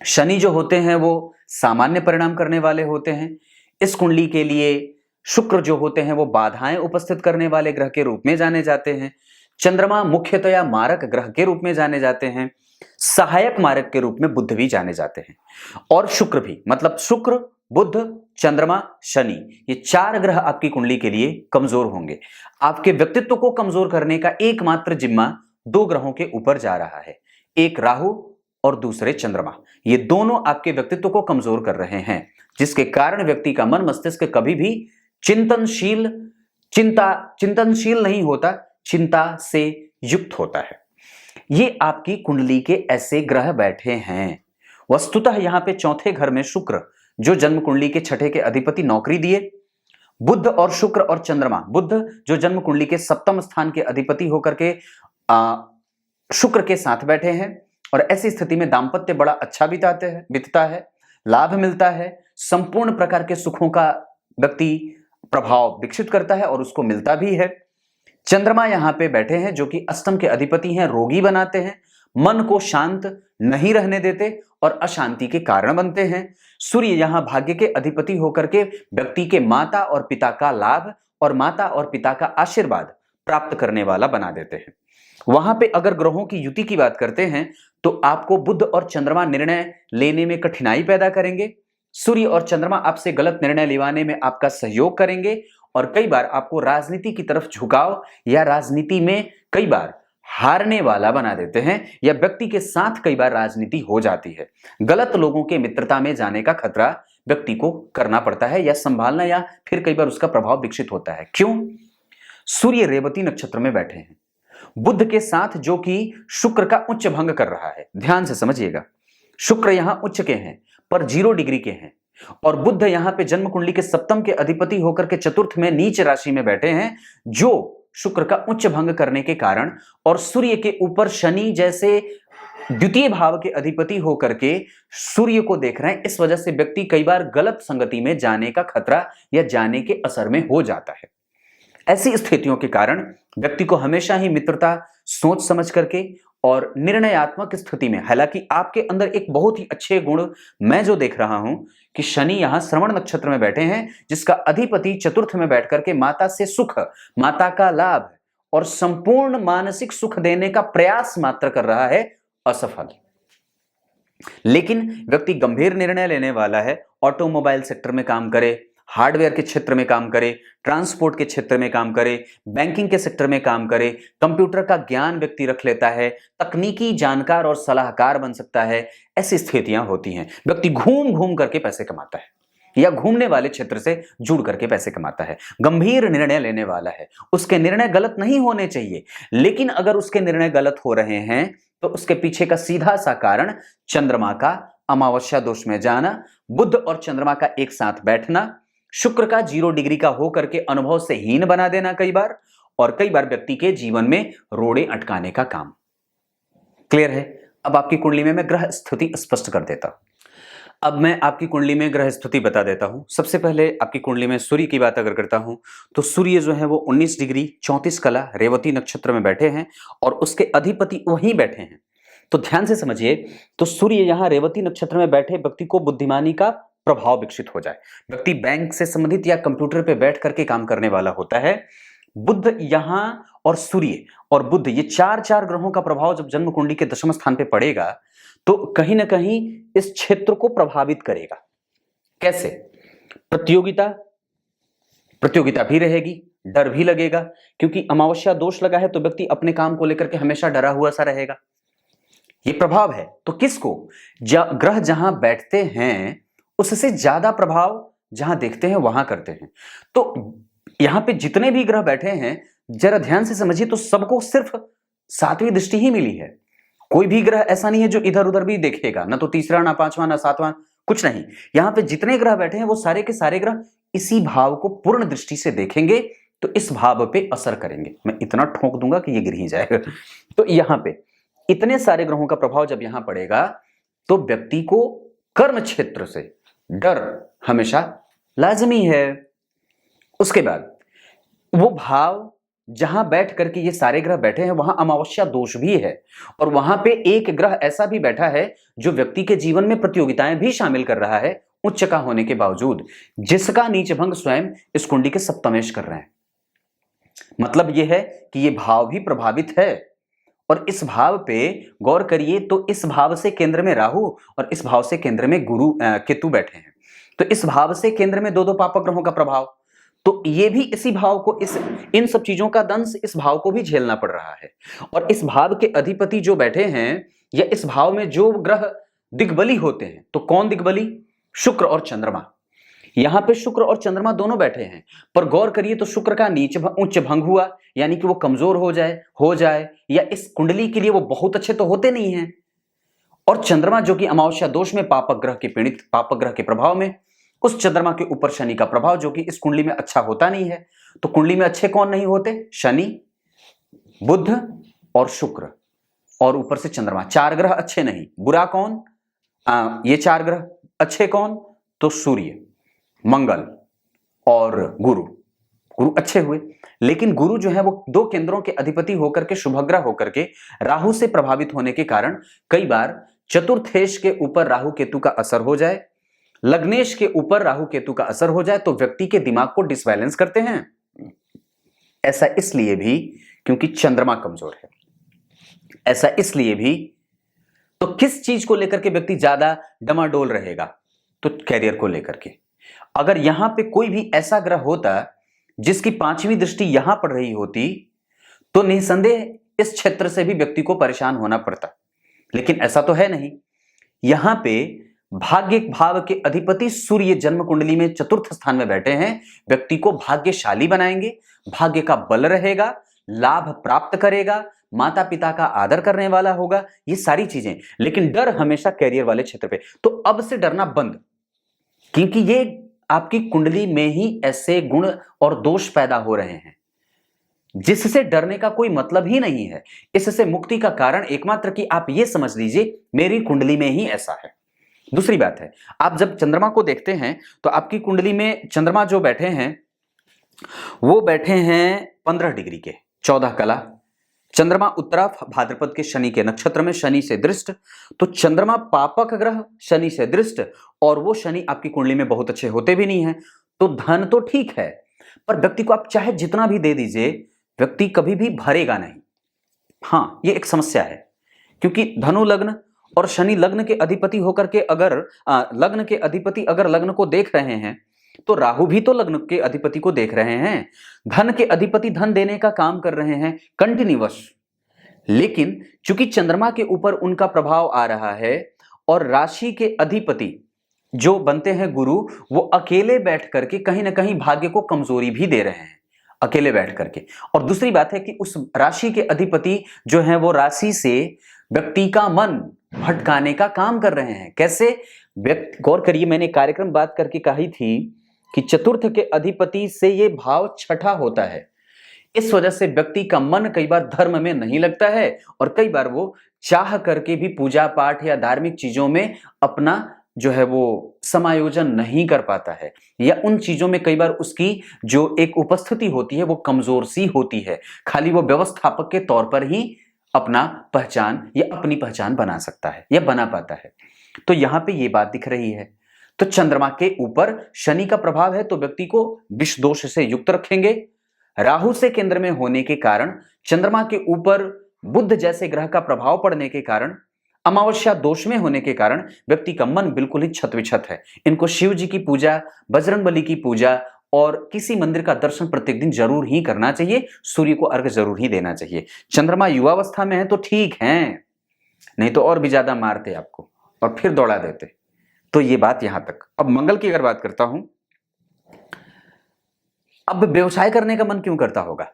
शनि जो होते हैं वो सामान्य परिणाम करने वाले होते हैं। इस कुंडली के लिए शुक्र जो होते हैं वो बाधाएं उपस्थित करने वाले ग्रह के रूप में जाने जाते हैं। चंद्रमा मुख्यतया मारक ग्रह के रूप में जाने जाते हैं। सहायक मारक के रूप में बुध भी जाने जाते हैं, और शुक्र भी, मतलब शुक्र, बुध, चंद्रमा, शनि, ये 4 ग्रह आपकी कुंडली के लिए कमजोर होंगे। आपके व्यक्तित्व को कमजोर करने का एकमात्र जिम्मा 2 ग्रहों के ऊपर जा रहा है, एक राहु और दूसरे चंद्रमा। ये दोनों आपके व्यक्तित्व को कमजोर कर रहे हैं, जिसके कारण व्यक्ति का मन मस्तिष्क कभी भी चिंतनशील नहीं होता, चिंता से युक्त होता है। ये आपकी कुंडली के ऐसे ग्रह बैठे हैं। वस्तुतः यहां पे चौथे घर में शुक्र, जो जन्म कुंडली के छठे के अधिपति, नौकरी दिए। बुध और शुक्र और चंद्रमा, बुध जो जन्म कुंडली के सप्तम स्थान के अधिपति होकर के शुक्र के साथ बैठे हैं, और ऐसी स्थिति में दाम्पत्य बड़ा अच्छा बीतता है, लाभ मिलता है, संपूर्ण प्रकार के सुखों का व्यक्ति प्रभाव विकसित करता है और उसको मिलता भी है। चंद्रमा यहां पे बैठे हैं जो कि अष्टम के अधिपति हैं, रोगी बनाते हैं, मन को शांत नहीं रहने देते और अशांति के कारण बनते हैं। सूर्य यहां भाग्य के अधिपति होकर के व्यक्ति के माता और पिता का लाभ और माता और पिता का आशीर्वाद प्राप्त करने वाला बना देते हैं। वहां पे अगर ग्रहों की युति की बात करते हैं तो आपको बुध और चंद्रमा निर्णय लेने में कठिनाई पैदा करेंगे। सूर्य और चंद्रमा आपसे गलत निर्णय लेवाने में आपका सहयोग करेंगे, और कई बार आपको राजनीति की तरफ झुकाव या राजनीति में कई बार हारने वाला बना देते हैं, या व्यक्ति के साथ कई बार राजनीति हो जाती है। गलत लोगों के मित्रता में जाने का खतरा व्यक्ति को करना पड़ता है या संभालना, या फिर कई बार उसका प्रभाव विकसित होता है। क्यों? सूर्य रेवती नक्षत्र में बैठे हैं बुध के साथ, जो कि शुक्र का उच्च भंग कर रहा है। ध्यान से समझिएगा, शुक्र यहां उच्च के हैं पर 0 डिग्री के हैं, और बुध यहां पे जन्म कुंडली के सप्तम के अधिपति होकर के चतुर्थ में नीच राशि में बैठे हैं, जो शुक्र का उच्च भंग करने के कारण, और सूर्य के ऊपर शनि जैसे द्वितीय भाव के अधिपति होकर के सूर्य को देख रहे हैं। इस वजह से व्यक्ति कई बार गलत संगति में जाने का खतरा या जाने के असर में हो जाता है। ऐसी स्थितियों के कारण व्यक्ति को हमेशा ही मित्रता सोच समझ करके और निर्णयात्मक स्थिति में, हालांकि आपके अंदर एक बहुत ही अच्छे गुण मैं जो देख रहा हूं कि शनि यहां श्रवण नक्षत्र में बैठे हैं, जिसका अधिपति चतुर्थ में बैठ करके माता से सुख, माता का लाभ और संपूर्ण मानसिक सुख देने का प्रयास मात्र कर रहा है, असफल। लेकिन व्यक्ति गंभीर निर्णय लेने वाला है, ऑटोमोबाइल सेक्टर में काम करे, हार्डवेयर के क्षेत्र में काम करे, ट्रांसपोर्ट के क्षेत्र में काम करे, बैंकिंग के सेक्टर में काम करे, कंप्यूटर का ज्ञान व्यक्ति रख लेता है, तकनीकी जानकार और सलाहकार बन सकता है। ऐसी स्थितियां होती हैं। व्यक्ति घूम घूम करके पैसे कमाता है या घूमने वाले क्षेत्र से जुड़ करके पैसे कमाता है। गंभीर निर्णय लेने वाला है, उसके निर्णय गलत नहीं होने चाहिए, लेकिन अगर उसके निर्णय गलत हो रहे हैं तो उसके पीछे का सीधा सा कारण चंद्रमा का अमावस्या दोष में जाना, बुध और चंद्रमा का एक साथ बैठना, शुक्र का 0 डिग्री का होकर के अनुभव से हीन बना देना कई बार, और कई बार व्यक्ति के जीवन में रोड़े अटकाने का काम। क्लियर है? अब आपकी कुंडली में मैं ग्रह स्थिति स्पष्ट कर देता हूं। अब मैं आपकी कुंडली में ग्रह स्थिति बता देता हूं। सबसे पहले आपकी कुंडली में सूर्य की बात अगर करता हूं तो सूर्य जो है वो 19 डिग्री 34 कला रेवती नक्षत्र में बैठे हैं और उसके अधिपति वहीं बैठे हैं। तो ध्यान से समझिए, तो सूर्य यहां रेवती नक्षत्र में बैठे व्यक्ति को बुद्धिमानी का प्रभाव विकसित हो जाए। व्यक्ति बैंक से संबंधित या कंप्यूटर पे बैठ करके काम करने वाला होता है। बुध यहां और सूर्य और बुध, ये चार ग्रहों का प्रभाव जब जन्म कुंडली के दशम स्थान पे पड़ेगा तो कहीं ना कहीं इस क्षेत्र को प्रभावित करेगा। कैसे? प्रतियोगिता भी रहेगी, डर भी लगेगा, क्योंकि अमावस्या दोष लगा है तो व्यक्ति अपने काम को लेकर के हमेशा डरा हुआ सा रहेगा। ये प्रभाव है। तो किसको? ग्रह जहां बैठते हैं उससे ज्यादा प्रभाव जहां देखते हैं वहां करते हैं। तो यहां पे जितने भी ग्रह बैठे हैं जरा ध्यान से समझिए, तो सबको सिर्फ 7वीं दृष्टि ही मिली है। कोई भी ग्रह ऐसा नहीं है जो इधर उधर भी देखेगा, ना तो तीसरा, ना पांचवा, ना सातवां, कुछ नहीं। यहां पे जितने ग्रह बैठे हैं वो सारे के सारे ग्रह इसी भाव को पूर्ण दृष्टि से देखेंगे तो इस भाव पे असर करेंगे। मैं इतना ठोक दूंगा कि ये गिर ही जाएगा। तो यहां पे इतने सारे ग्रहों का प्रभाव जब यहां पड़ेगा तो व्यक्ति को कर्म क्षेत्र से डर हमेशा लाजमी है। उसके बाद वो भाव जहां बैठ करके ये सारे ग्रह बैठे हैं वहां अमावस्या दोष भी है, और वहां पे एक ग्रह ऐसा भी बैठा है जो व्यक्ति के जीवन में प्रतियोगिताएं भी शामिल कर रहा है, उच्च का होने के बावजूद, जिसका नीच भंग स्वयं इस कुंडली के सप्तमेश कर रहे हैं। मतलब यह है कि ये भाव भी प्रभावित है, और इस भाव पे गौर करिए तो इस भाव से केंद्र में राहु और इस भाव से केंद्र में गुरु केतु बैठे हैं। तो इस भाव से केंद्र में दो पापक ग्रहों का प्रभाव, तो ये भी इसी भाव को, इन सब चीजों का दंश इस भाव को भी झेलना पड़ रहा है। और इस भाव के अधिपति जो बैठे हैं या इस भाव में जो ग्रह दिग्बली होते हैं, तो कौन दिग्बली? शुक्र और चंद्रमा। यहां पे शुक्र और चंद्रमा दोनों बैठे हैं, पर गौर करिए तो शुक्र का उच्च भंग हुआ, यानी कि वो कमजोर हो जाए, या इस कुंडली के लिए वो बहुत अच्छे तो होते नहीं हैं। और चंद्रमा जो कि अमावस्या दोष में पापक ग्रह के प्रभाव में, उस चंद्रमा के ऊपर शनि का प्रभाव जो कि इस कुंडली में अच्छा होता नहीं है। तो कुंडली में अच्छे कौन नहीं होते? शनि, बुध और शुक्र, और ऊपर से चंद्रमा। 4 ग्रह अच्छे नहीं। बुरा कौन? ये 4 ग्रह। अच्छे कौन? तो सूर्य, मंगल और गुरु अच्छे हुए। लेकिन गुरु जो है वो 2 केंद्रों के अधिपति होकर के, शुभग्रह होकर के राहु से प्रभावित होने के कारण कई बार चतुर्थेश के ऊपर राहु केतु का असर हो जाए, लग्नेश के ऊपर राहु केतु का असर हो जाए, तो व्यक्ति के दिमाग को डिसबैलेंस करते हैं। ऐसा इसलिए भी क्योंकि चंद्रमा कमजोर है। ऐसा इसलिए भी, तो किस चीज को लेकर के व्यक्ति ज्यादा डमाडोल रहेगा? तो कैरियर को लेकर के। अगर यहां पे कोई भी ऐसा ग्रह होता जिसकी पांचवी दृष्टि यहां पड़ रही होती तो निसंदेह इस क्षेत्र से भी व्यक्ति को परेशान होना पड़ता, लेकिन ऐसा तो है नहीं। यहां पे भाग्य भाव के अधिपति सूर्य जन्म कुंडली में चतुर्थ स्थान में बैठे हैं, व्यक्ति को भाग्यशाली बनाएंगे, भाग्य का बल रहेगा, लाभ प्राप्त करेगा, माता पिता का आदर करने वाला होगा, ये सारी चीजें। लेकिन डर हमेशा कैरियर वाले क्षेत्र पे, तो अब से डरना बंद, क्योंकि ये आपकी कुंडली में ही ऐसे गुण और दोष पैदा हो रहे हैं जिससे डरने का कोई मतलब ही नहीं है। इससे मुक्ति का कारण एकमात्र कि आप ये समझ लीजिए मेरी कुंडली में ही ऐसा है। दूसरी बात है, आप जब चंद्रमा को देखते हैं तो आपकी कुंडली में चंद्रमा जो बैठे हैं वो बैठे हैं 15 डिग्री के 14 कला। चंद्रमा उत्तरा भाद्रपद के शनि के नक्षत्र में, शनि से दृष्ट, तो चंद्रमा पापक ग्रह, शनि से दृष्ट, और वो शनि आपकी कुंडली में बहुत अच्छे होते भी नहीं है। तो धन तो ठीक है, पर व्यक्ति को आप चाहे जितना भी दे दीजिए, व्यक्ति कभी भी भरेगा नहीं। हाँ, ये एक समस्या है, क्योंकि धनु लग्न और शनि लग्न के अधिपति होकर के अगर लग्न के अधिपति अगर लग्न को देख रहे हैं तो राहु भी तो लग्न के अधिपति को देख रहे हैं। धन के अधिपति धन देने का काम कर रहे हैं कंटिन्यूअस, लेकिन चूंकि चंद्रमा के ऊपर उनका प्रभाव आ रहा है और राशि के अधिपति जो बनते हैं गुरु, वो अकेले बैठ करके कहीं ना कहीं भाग्य को कमजोरी भी दे रहे हैं, अकेले बैठ करके। और दूसरी बात है कि उस राशि के अधिपति जो हैं वो राशि से व्यक्ति का मन भटकाने का काम कर रहे हैं। कैसे? व्यक्ति, गौर करिए, मैंने कार्यक्रम बात करके कही थी कि चतुर्थ के अधिपति से ये भाव छठा होता है। इस वजह से व्यक्ति का मन कई बार धर्म में नहीं लगता है और कई बार वो चाह करके भी पूजा पाठ या धार्मिक चीजों में अपना जो है वो समायोजन नहीं कर पाता है, या उन चीजों में कई बार उसकी जो एक उपस्थिति होती है वो कमजोर सी होती है। खाली वो व्यवस्थापक के तौर पर ही अपना पहचान या अपनी पहचान बना सकता है या बना पाता है। तो यहां पे ये बात दिख रही है। तो चंद्रमा के ऊपर शनि का प्रभाव है तो व्यक्ति को विष दोष से युक्त रखेंगे। राहु से केंद्र में होने के कारण, चंद्रमा के ऊपर बुध जैसे ग्रह का प्रभाव पड़ने के कारण, अमावस्या दोष में होने के कारण व्यक्ति का मन बिल्कुल ही छत विछत है। इनको शिव जी की पूजा, बजरंगबली की पूजा और किसी मंदिर का दर्शन प्रत्येक दिन जरूर ही करना चाहिए। सूर्य को अर्घ जरूर ही देना चाहिए। चंद्रमा युवावस्था में है तो ठीक है, नहीं तो और भी ज्यादा मारते आपको और फिर दौड़ा देते। तो ये बात यहां तक। अब मंगल की अगर बात करता हूं, अब व्यवसाय करने का मन क्यों करता होगा?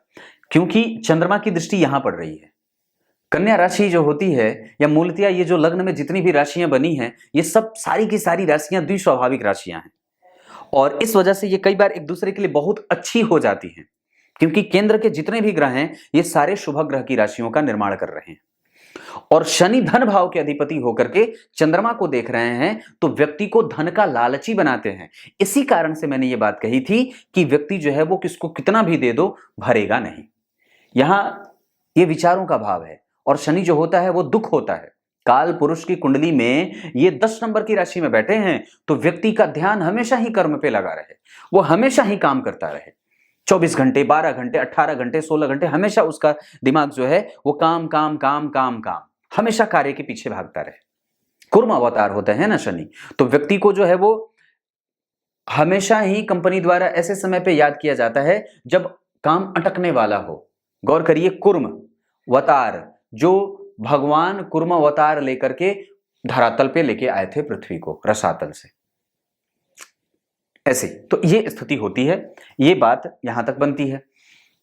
क्योंकि चंद्रमा की दृष्टि यहां पड़ रही है। कन्या राशि जो होती है, या मूलतः ये जो लग्न में जितनी भी राशियां बनी हैं, ये सब सारी की सारी राशियां द्विस्वाभाविक राशियां हैं और इस वजह से ये कई बार एक दूसरे के लिए बहुत अच्छी हो जाती हैं, क्योंकि केंद्र के जितने भी ग्रह हैं ये सारे शुभ ग्रह की राशियों का निर्माण कर रहे हैं। और शनि धन भाव के अधिपति होकर के चंद्रमा को देख रहे हैं तो व्यक्ति को धन का लालची बनाते हैं। इसी कारण से मैंने ये बात कही थी कि व्यक्ति जो है वो किसको कितना भी दे दो भरेगा नहीं। यहां ये विचारों का भाव है और शनि जो होता है वो दुख होता है। काल पुरुष की कुंडली में ये 10 नंबर की राशि में बैठे हैं तो व्यक्ति का ध्यान हमेशा ही कर्म पे लगा रहे, वो हमेशा ही काम करता रहे। 24 घंटे, 12 घंटे, 18 घंटे, 16 घंटे हमेशा उसका दिमाग जो है वो काम काम काम काम काम, हमेशा कार्य के पीछे भागता रहे। कुर्म अवतार होता है ना शनि, तो व्यक्ति को जो है वो हमेशा ही कंपनी द्वारा ऐसे समय पे याद किया जाता है जब काम अटकने वाला हो। गौर करिए, कुर्म अवतार, जो भगवान कुर्म अवतार लेकर के धरातल पे लेके आए थे पृथ्वी को रसातल से, ऐसे। तो ये स्थिति होती है, ये बात यहां तक बनती है।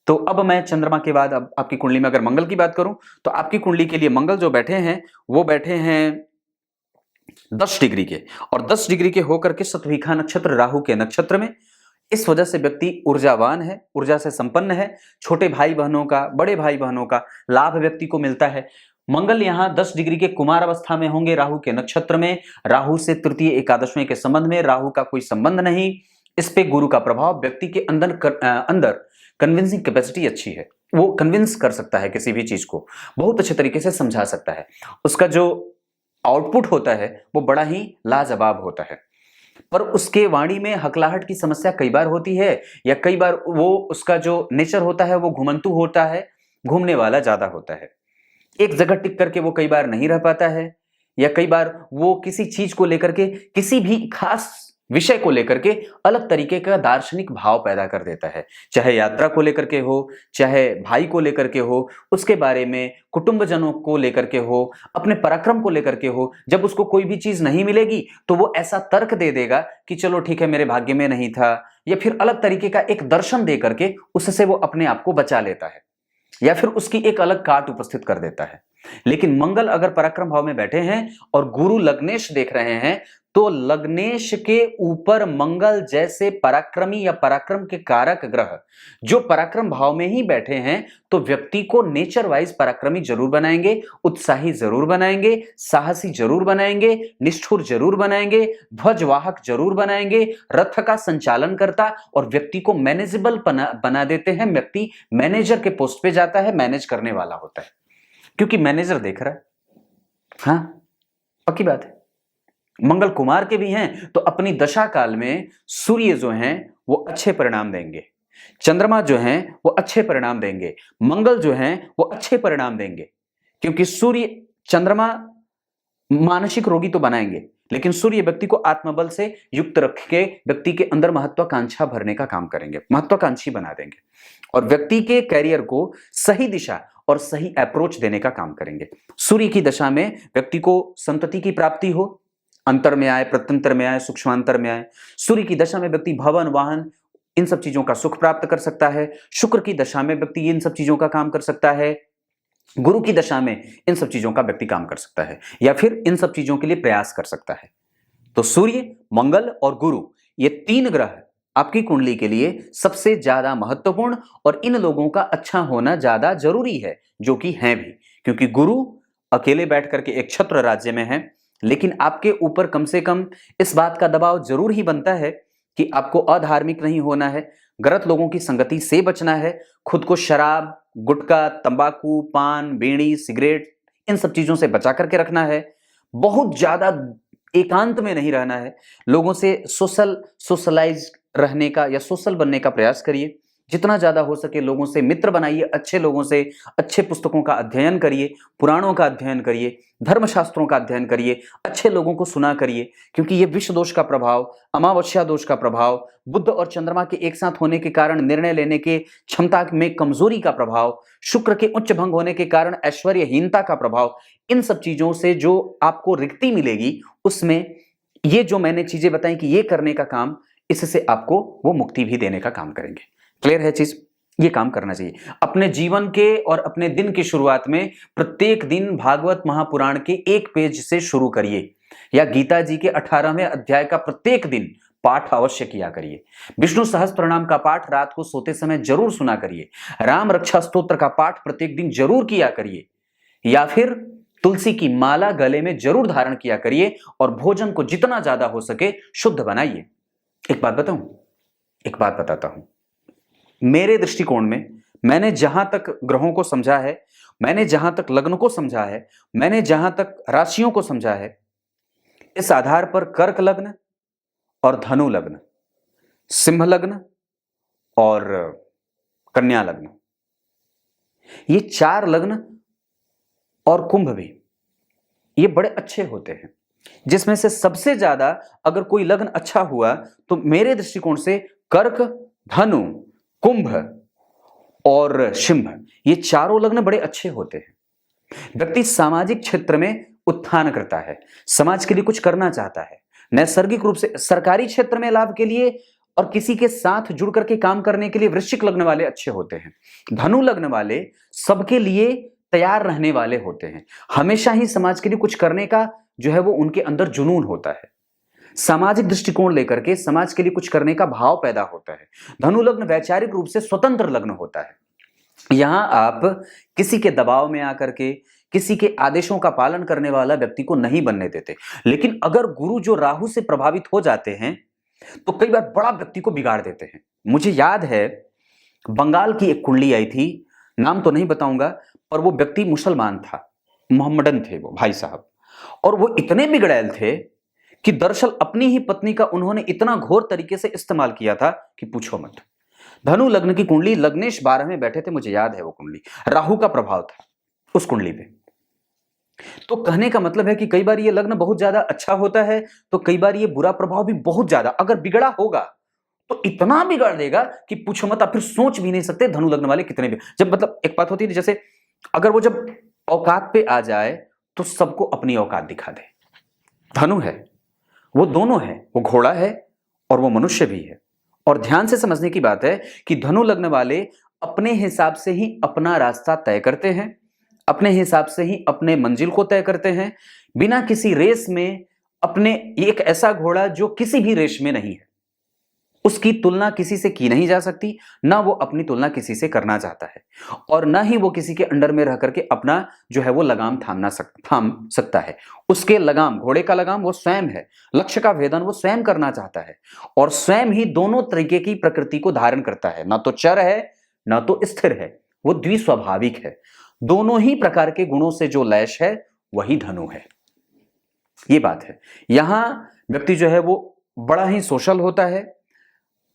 तो अब मैं चंद्रमा के बाद अब आपकी कुंडली में अगर मंगल की बात करूं तो आपकी कुंडली के लिए मंगल जो बैठे हैं वो बैठे हैं 10 डिग्री के, और 10 डिग्री के होकर के सतभिखा नक्षत्र राहु के नक्षत्र में। इस वजह से व्यक्ति ऊर्जावान है, ऊर्जा से संपन्न है। छोटे भाई बहनों का, बड़े भाई बहनों का लाभ व्यक्ति को मिलता है। मंगल यहाँ 10 डिग्री के कुमार अवस्था में होंगे राहु के नक्षत्र में। राहु से तृतीय एकादशवें के संबंध में, राहु का कोई संबंध नहीं। इस पे गुरु का प्रभाव, व्यक्ति के अंदर कन्विंसिंग कैपेसिटी अच्छी है, वो कन्विंस कर सकता है किसी भी चीज को, बहुत अच्छे तरीके से समझा सकता है। उसका जो आउटपुट होता है वो बड़ा ही लाजवाब होता है। पर उसके वाणी में हकलाहट की समस्या कई बार होती है, या कई बार वो उसका जो नेचर होता है वो घुमंतु होता है, घूमने वाला ज्यादा होता है। एक जगह टिक करके वो कई बार नहीं रह पाता है, या कई बार वो किसी चीज को लेकर के किसी भी खास विषय को लेकर के अलग तरीके का दार्शनिक भाव पैदा कर देता है। चाहे यात्रा को लेकर के हो, चाहे भाई को लेकर के हो, उसके बारे में कुटुंबजनों को लेकर के हो, अपने पराक्रम को लेकर के हो। जब उसको कोई भी चीज नहीं मिलेगी तो वो ऐसा तर्क दे देगा कि चलो ठीक है, मेरे भाग्य में नहीं था, या फिर अलग तरीके का एक दर्शन दे करके उससे वो अपने आप को बचा लेता है, या फिर उसकी एक अलग काट उपस्थित कर देता है। लेकिन मंगल अगर पराक्रम भाव में बैठे हैं और गुरु लग्नेश देख रहे हैं, तो लग्नेश के ऊपर मंगल जैसे पराक्रमी या पराक्रम के कारक ग्रह जो पराक्रम भाव में ही बैठे हैं, तो व्यक्ति को नेचर वाइज पराक्रमी जरूर बनाएंगे, उत्साही जरूर बनाएंगे, साहसी जरूर बनाएंगे, निष्ठुर जरूर बनाएंगे, ध्वजवाहक जरूर बनाएंगे, रथ का संचालन करता और व्यक्ति को मैनेजेबल बना देते हैं। व्यक्ति मैनेजर के पोस्ट पे जाता है, मैनेज करने वाला होता है, क्योंकि मैनेजर देख रहा है। हाँ, पक्की बात है। मंगल कुमार के भी हैं तो अपनी दशा काल में सूर्य जो हैं वो अच्छे परिणाम देंगे, चंद्रमा जो हैं वो अच्छे परिणाम देंगे, मंगल जो हैं वो अच्छे परिणाम देंगे। क्योंकि सूर्य चंद्रमा मानसिक रोगी तो बनाएंगे, लेकिन सूर्य व्यक्ति को आत्मबल से युक्त रख के व्यक्ति के अंदर महत्वाकांक्षा भरने का काम करेंगे, महत्वाकांक्षी बना देंगे और व्यक्ति के कैरियर को सही दिशा और सही अप्रोच देने का काम करेंगे। सूर्य की दशा में व्यक्ति को संतति की प्राप्ति हो, अंतर में आए, प्रत्यंतर में आए, सूक्ष्मांतर में आए। सूर्य की दशा में व्यक्ति भवन, वाहन, इन सब चीजों का सुख प्राप्त कर सकता है। शुक्र की दशा में व्यक्ति इन सब चीजों का काम कर सकता है। गुरु की दशा में इन सब चीजों का व्यक्ति काम कर सकता है या फिर इन सब चीजों के लिए प्रयास कर सकता है। तो सूर्य, मंगल और गुरु, ये तीन ग्रह आपकी कुंडली के लिए सबसे ज्यादा महत्वपूर्ण और इन लोगों का अच्छा होना ज्यादा जरूरी है, जो कि हैं भी। क्योंकि गुरु अकेले बैठ करके एक छत्र राज्य में है, लेकिन आपके ऊपर कम से कम इस बात का दबाव जरूर ही बनता है कि आपको अधार्मिक नहीं होना है, गलत लोगों की संगति से बचना है, खुद को शराब, गुटखा, तंबाकू, पान, बीड़ी, सिगरेट, इन सब चीजों से बचा करके रखना है। बहुत ज्यादा एकांत में नहीं रहना है, लोगों से सोशलाइज रहने का या सोशल बनने का प्रयास करिए। जितना ज्यादा हो सके लोगों से मित्र बनाइए, अच्छे लोगों से, अच्छे पुस्तकों का अध्ययन करिए, पुराणों का अध्ययन करिए, धर्मशास्त्रों का अध्ययन करिए, अच्छे लोगों को सुना करिए। क्योंकि ये विष दोष का प्रभाव, अमावस्या दोष का प्रभाव, बुध और चंद्रमा के एक साथ होने के कारण निर्णय लेने के क्षमता में कमजोरी का प्रभाव, शुक्र के उच्च भंग होने के कारण ऐश्वर्यहीनता का प्रभाव, इन सब चीजों से जो आपको रिक्ति मिलेगी, उसमें ये जो मैंने चीजें बताई कि ये करने का काम, इससे आपको वो मुक्ति भी देने का काम करेंगे। क्लियर है चीज? ये काम करना चाहिए। अपने जीवन के और अपने दिन की शुरुआत में प्रत्येक दिन भागवत महापुराण के एक पेज से शुरू करिए, या गीता जी के 18वें अध्याय का प्रत्येक दिन पाठ अवश्य किया करिए। विष्णु सहस्त्रनाम का पाठ रात को सोते समय जरूर सुना करिए। राम रक्षा स्तोत्र का पाठ प्रत्येक दिन जरूर किया करिए, या फिर तुलसी की माला गले में जरूर धारण किया करिए। और भोजन को जितना ज्यादा हो सके शुद्ध बनाइए। एक बात बताऊं, एक बात बताता हूं, मेरे दृष्टिकोण में मैंने जहां तक ग्रहों को समझा है, मैंने जहां तक लग्न को समझा है, मैंने जहां तक राशियों को समझा है, इस आधार पर कर्क लग्न और धनु लग्न, सिंह लग्न और कन्या लग्न, ये चार लग्न और कुंभ भी, ये बड़े अच्छे होते हैं। जिसमें से सबसे ज्यादा अगर कोई लग्न अच्छा हुआ तो मेरे दृष्टिकोण से कर्क, धनु, कुंभ और सिंह, ये चारों लग्न बड़े अच्छे होते हैं। व्यक्ति सामाजिक क्षेत्र में उत्थान करता है, समाज के लिए कुछ करना चाहता है, नैसर्गिक रूप से सरकारी क्षेत्र में लाभ के लिए और किसी के साथ जुड़ करके काम करने के लिए वृश्चिक लग्न वाले अच्छे होते हैं। धनु लग्न वाले सबके लिए तैयार रहने वाले होते हैं, हमेशा ही समाज के लिए कुछ करने का जो है वो उनके अंदर जुनून होता है, सामाजिक दृष्टिकोण लेकर के समाज के लिए कुछ करने का भाव पैदा होता है। धनु लग्न वैचारिक रूप से स्वतंत्र लग्न होता है। यहां आप किसी के दबाव में आकर के किसी के आदेशों का पालन करने वाला व्यक्ति को नहीं बनने देते। लेकिन अगर गुरु जो राहु से प्रभावित हो जाते हैं तो कई बार बड़ा व्यक्ति को बिगाड़ देते हैं। मुझे याद है बंगाल की एक कुंडली आई थी, नाम तो नहीं बताऊंगा, पर वो व्यक्ति मुसलमान था, मोहम्मडन थे वो भाई साहब, और वो इतने बिगड़ैल थे कि दरअसल अपनी ही पत्नी का उन्होंने इतना घोर तरीके से इस्तेमाल किया था कि पूछो मत। धनु लग्न की कुंडली, लग्नेश 12 में बैठे थे, मुझे याद है वो कुंडली, राहु का प्रभाव था उस कुंडली पे। तो कहने का मतलब है कि कई बार ये लग्न बहुत ज्यादा अच्छा होता है, तो कई बार ये बुरा प्रभाव भी बहुत ज्यादा, अगर बिगड़ा होगा तो इतना बिगाड़ देगा कि पूछो मत। आप फिर सोच भी नहीं सकते धनु लग्न वाले कितने भी, जब मतलब एक बात होती है जैसे अगर वो जब औकात पे आ जाए तो सबको अपनी औकात दिखा दे। धनु है, वो दोनों है, वो घोड़ा है और वो मनुष्य भी है। और ध्यान से समझने की बात है कि धनु लग्न वाले अपने हिसाब से ही अपना रास्ता तय करते हैं, अपने हिसाब से ही अपने मंजिल को तय करते हैं, बिना किसी रेस में। अपने एक ऐसा घोड़ा जो किसी भी रेस में नहीं है, उसकी तुलना किसी से की नहीं जा सकती, ना वो अपनी तुलना किसी से करना चाहता है, और ना ही वो किसी के अंडर में रह करके अपना जो है वो लगाम थाम सकता है। उसके लगाम, घोड़े का लगाम वो स्वयं है, लक्ष्य का भेदन वो स्वयं करना चाहता है, और स्वयं ही दोनों तरीके की प्रकृति को धारण करता है, ना तो चर है ना तो स्थिर है, वो द्विस्वाभाविक है। दोनों ही प्रकार के गुणों से जो लैश है वही धनु है। ये बात है। यहां व्यक्ति जो है वो बड़ा ही सोशल होता है,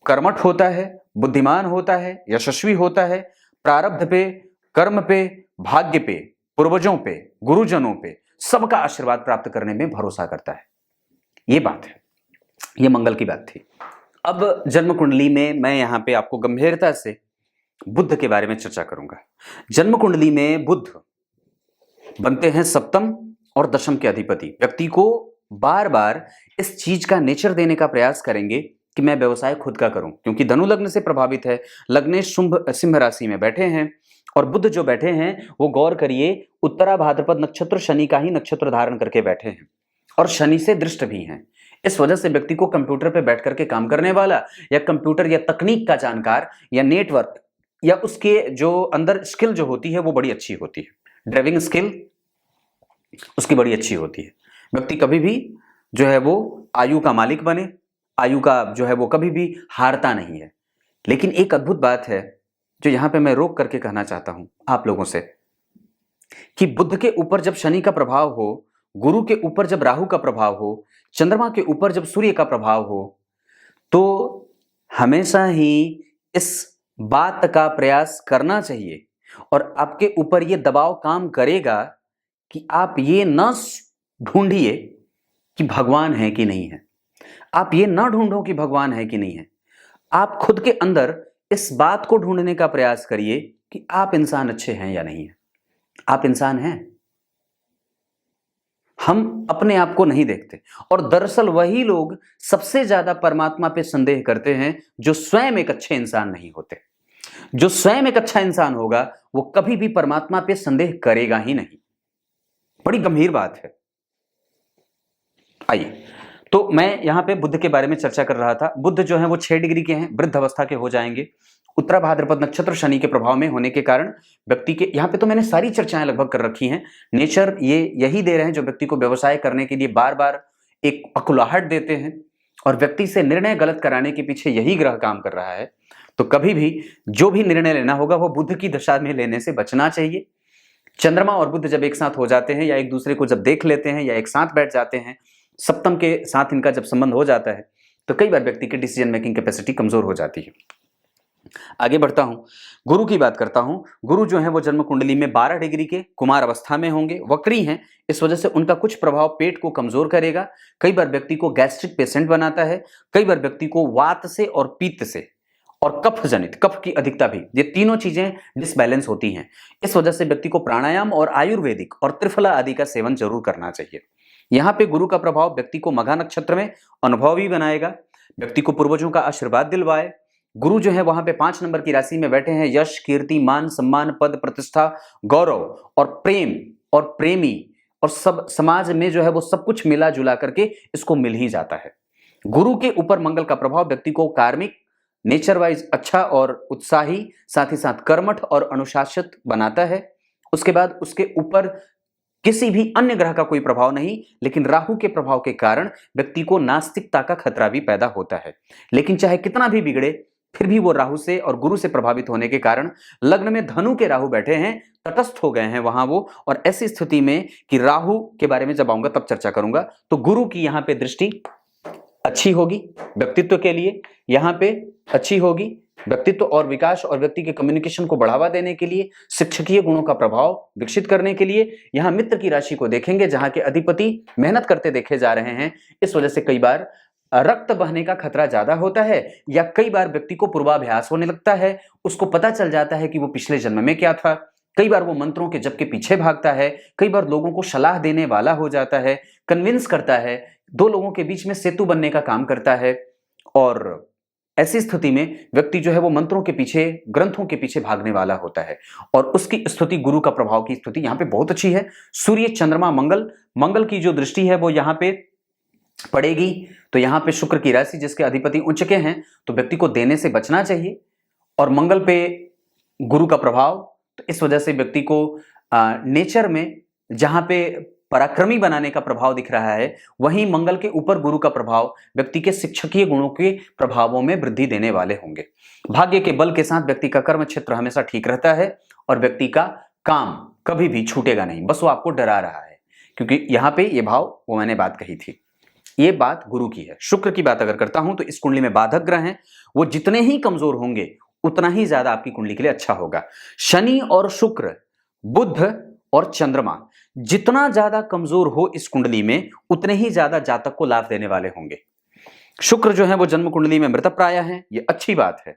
कर्मठ होता है, बुद्धिमान होता है, यशस्वी होता है, प्रारब्ध पे, कर्म पे, भाग्य पे, पूर्वजों पे, गुरुजनों पे सबका आशीर्वाद प्राप्त करने में भरोसा करता है। ये बात है, ये मंगल की बात थी। अब जन्म कुंडली में मैं यहां पे आपको गंभीरता से बुध के बारे में चर्चा करूंगा। जन्म कुंडली में बुध बनते हैं सप्तम और दशम के अधिपति। व्यक्ति को बार बार इस चीज का नेचर देने का प्रयास करेंगे कि मैं व्यवसाय खुद का करूं, क्योंकि धनु लग्न से प्रभावित है। लग्नेश सिंह राशि में बैठे हैं, और बुध जो बैठे हैं वो गौर करिए उत्तरा भाद्रपद नक्षत्र शनि का ही नक्षत्र धारण करके बैठे हैं, और शनि से दृष्ट भी हैं। इस वजह से व्यक्ति को कंप्यूटर पे बैठ करके काम करने वाला, या कंप्यूटर या तकनीक का जानकार, या नेटवर्क, या उसके जो अंदर स्किल जो होती है वो बड़ी अच्छी होती है। ड्राइविंग स्किल उसकी बड़ी अच्छी होती है। व्यक्ति कभी भी जो है वो आयु का मालिक बने, आयु का जो है वो कभी भी हारता नहीं है। लेकिन एक अद्भुत बात है जो यहां पे मैं रोक करके कहना चाहता हूं आप लोगों से, कि बुध के ऊपर जब शनि का प्रभाव हो, गुरु के ऊपर जब राहु का प्रभाव हो, चंद्रमा के ऊपर जब सूर्य का प्रभाव हो, तो हमेशा ही इस बात का प्रयास करना चाहिए, और आपके ऊपर यह दबाव काम करेगा कि आप ये न ढूंढिए कि भगवान है कि नहीं है, आप ये ना ढूंढो कि भगवान है कि नहीं है। आप खुद के अंदर इस बात को ढूंढने का प्रयास करिए कि आप इंसान अच्छे हैं या नहीं है। आप इंसान हैं। हम अपने आप को नहीं देखते, और दरअसल वही लोग सबसे ज्यादा परमात्मा पे संदेह करते हैं जो स्वयं एक अच्छे इंसान नहीं होते। जो स्वयं एक अच्छा इंसान होगा वो कभी भी परमात्मा पे संदेह करेगा ही नहीं। बड़ी गंभीर बात है। आइए, तो मैं यहां पे बुध के बारे में चर्चा कर रहा था। बुध जो है वो 6 डिग्री के हैं, वृद्ध अवस्था के हो जाएंगे। उत्तरा भाद्रपद नक्षत्र शनि के प्रभाव में होने के कारण व्यक्ति के, यहां पे तो मैंने सारी चर्चाएं लगभग कर रखी हैं। नेचर ये यही दे रहे हैं जो व्यक्ति को व्यवसाय करने के लिए बार बार एक अकुलाहट देते हैं, और व्यक्ति से निर्णय गलत कराने के पीछे यही ग्रह काम कर रहा है। तो कभी भी जो भी निर्णय लेना होगा वो बुध की दशा में लेने से बचना चाहिए। चंद्रमा और बुध जब एक साथ हो जाते हैं, या एक दूसरे को जब देख लेते हैं, या एक साथ बैठ जाते हैं, सप्तम के साथ इनका जब संबंध हो जाता है, तो कई बार व्यक्ति की डिसीजन मेकिंग कैपेसिटी कमजोर हो जाती है। आगे बढ़ता हूं, गुरु की बात करता हूं। गुरु जो है वो जन्म कुंडली में 12 डिग्री के कुमार अवस्था में होंगे, वक्री हैं, इस वजह से उनका कुछ प्रभाव पेट को कमजोर करेगा। कई बार व्यक्ति को गैस्ट्रिक पेशेंट बनाता है, कई बार व्यक्ति को वात से और पित्त से और कफ जनित, कफ की अधिकता भी, ये तीनों चीजें डिसबैलेंस होती हैं। इस वजह से व्यक्ति को प्राणायाम और आयुर्वेदिक और त्रिफला आदि का सेवन जरूर करना चाहिए। यहां पे गुरु का प्रभाव व्यक्ति को मघा नक्षत्र में अनुभवी बनाएगा, व्यक्ति को पूर्वजों का आशीर्वाद दिलवाए। गुरु जो है वहां पे 5 नंबर की राशि में बैठे हैं। यश, कीर्ति, मान, सम्मान, पद, प्रतिष्ठा, गौरव और प्रेम और प्रेमी और सब समाज में जो है वो सब कुछ मिला जुला करके इसको मिल ही जाता है। गुरु के ऊपर मंगल का प्रभाव व्यक्ति को कार्मिक, नेचर वाइज अच्छा और उत्साही, साथ ही साथ कर्मठ और अनुशासित बनाता है। उसके बाद उसके ऊपर किसी भी अन्य ग्रह का कोई प्रभाव नहीं, लेकिन राहु के प्रभाव के कारण व्यक्ति को नास्तिकता का खतरा भी पैदा होता है। लेकिन चाहे कितना भी बिगड़े, फिर भी वो राहु से और गुरु से प्रभावित होने के कारण लग्न में धनु के राहु बैठे हैं, तटस्थ हो गए हैं वहां वो। और ऐसी स्थिति में कि राहु के बारे में जब आऊंगा तब चर्चा करूंगा, तो गुरु की यहां पे दृष्टि अच्छी होगी व्यक्तित्व के लिए, यहां पे अच्छी होगी व्यक्तित्व और विकास और व्यक्ति के कम्युनिकेशन को बढ़ावा देने के लिए, शिक्षकीय गुणों का प्रभाव विकसित करने के लिए यहां मित्र की राशि को देखेंगे, जहां के अधिपति मेहनत करते देखे जा रहे हैं। इस वजह से कई बार रक्त बहने का खतरा ज्यादा होता है, या कई बार व्यक्ति को पूर्वाभ्यास होने लगता है, उसको पता चल जाता है कि वो पिछले जन्म में क्या था। कई बार वो मंत्रों के जप के पीछे भागता है, कई बार लोगों को सलाह देने वाला हो जाता है, कन्विंस करता है, दो लोगों के बीच में सेतु बनने का काम करता है। और ऐसी स्थिति में व्यक्ति जो है वो मंत्रों के पीछे, ग्रंथों के पीछे भागने वाला होता है। और उसकी स्थिति, गुरु का प्रभाव की स्थिति यहाँ पे बहुत अच्छी है। सूर्य, चंद्रमा, मंगल की जो दृष्टि है वो यहाँ पे पड़ेगी। तो यहाँ पे शुक्र की राशि जिसके अधिपति उच्च के हैं, तो व्यक्ति को देने से बचना चाहिए। और मंगल पे गुरु का प्रभाव, तो इस वजह से व्यक्ति को नेचर में जहां पे पराक्रमी बनाने का प्रभाव दिख रहा है, वहीं मंगल के ऊपर गुरु का प्रभाव व्यक्ति के शिक्षकीय गुणों के प्रभावों में वृद्धि देने वाले होंगे। भाग्य के बल के साथ व्यक्ति का कर्म क्षेत्र हमेशा ठीक रहता है और व्यक्ति का काम कभी भी छूटेगा नहीं, बस वो आपको डरा रहा है, क्योंकि यहाँ पे ये भाव, वो मैंने बात कही थी, ये बात गुरु की है। शुक्र की बात अगर करता हूं तो इस कुंडली में बाधक ग्रह हैं, वो जितने ही कमजोर होंगे उतना ही ज्यादा आपकी कुंडली के लिए अच्छा होगा। शनि और शुक्र, बुध और चंद्रमा जितना ज्यादा कमजोर हो इस कुंडली में, उतने ही ज्यादा जातक को लाभ देने वाले होंगे। शुक्र जो है वो जन्म कुंडली में मृतप्राय है, ये अच्छी बात है।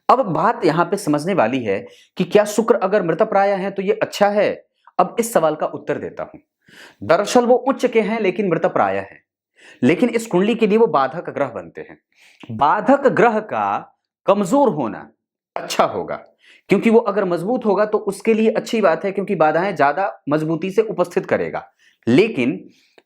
अब बात यहां पे समझने वाली है कि क्या शुक्र अगर मृतप्राय है तो ये अच्छा है? अब इस सवाल का उत्तर देता हूं। दरअसल वो उच्च के हैं लेकिन मृतप्राय है, लेकिन इस कुंडली के लिए वो बाधक ग्रह बनते हैं। बाधक ग्रह का कमजोर होना अच्छा होगा, क्योंकि वो अगर मजबूत होगा तो उसके लिए अच्छी बात है, क्योंकि बाधाएं ज्यादा मजबूती से उपस्थित करेगा। लेकिन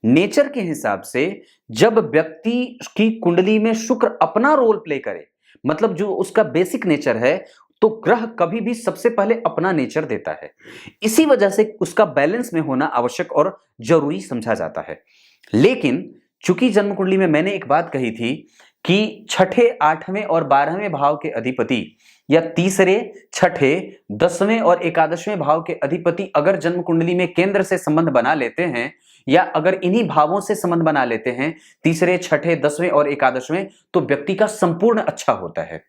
नेचर के हिसाब से जब व्यक्ति की कुंडली में शुक्र अपना रोल प्ले करे, मतलब जो उसका बेसिक नेचर है, तो ग्रह कभी भी सबसे पहले अपना नेचर देता है। इसी वजह से उसका बैलेंस में होना आवश्यक और जरूरी समझा जाता है। लेकिन चूंकि जन्म कुंडली में मैंने एक बात कही थी कि छठे, आठवें और 12वें भाव के अधिपति, या तीसरे, छठे, 10वें और 11वें भाव के अधिपति अगर जन्म कुंडली में केंद्र से संबंध बना लेते हैं, या अगर इन्हीं भावों से संबंध बना लेते हैं, तीसरे, छठे, 10वें और 11वें, तो व्यक्ति का संपूर्ण अच्छा होता है।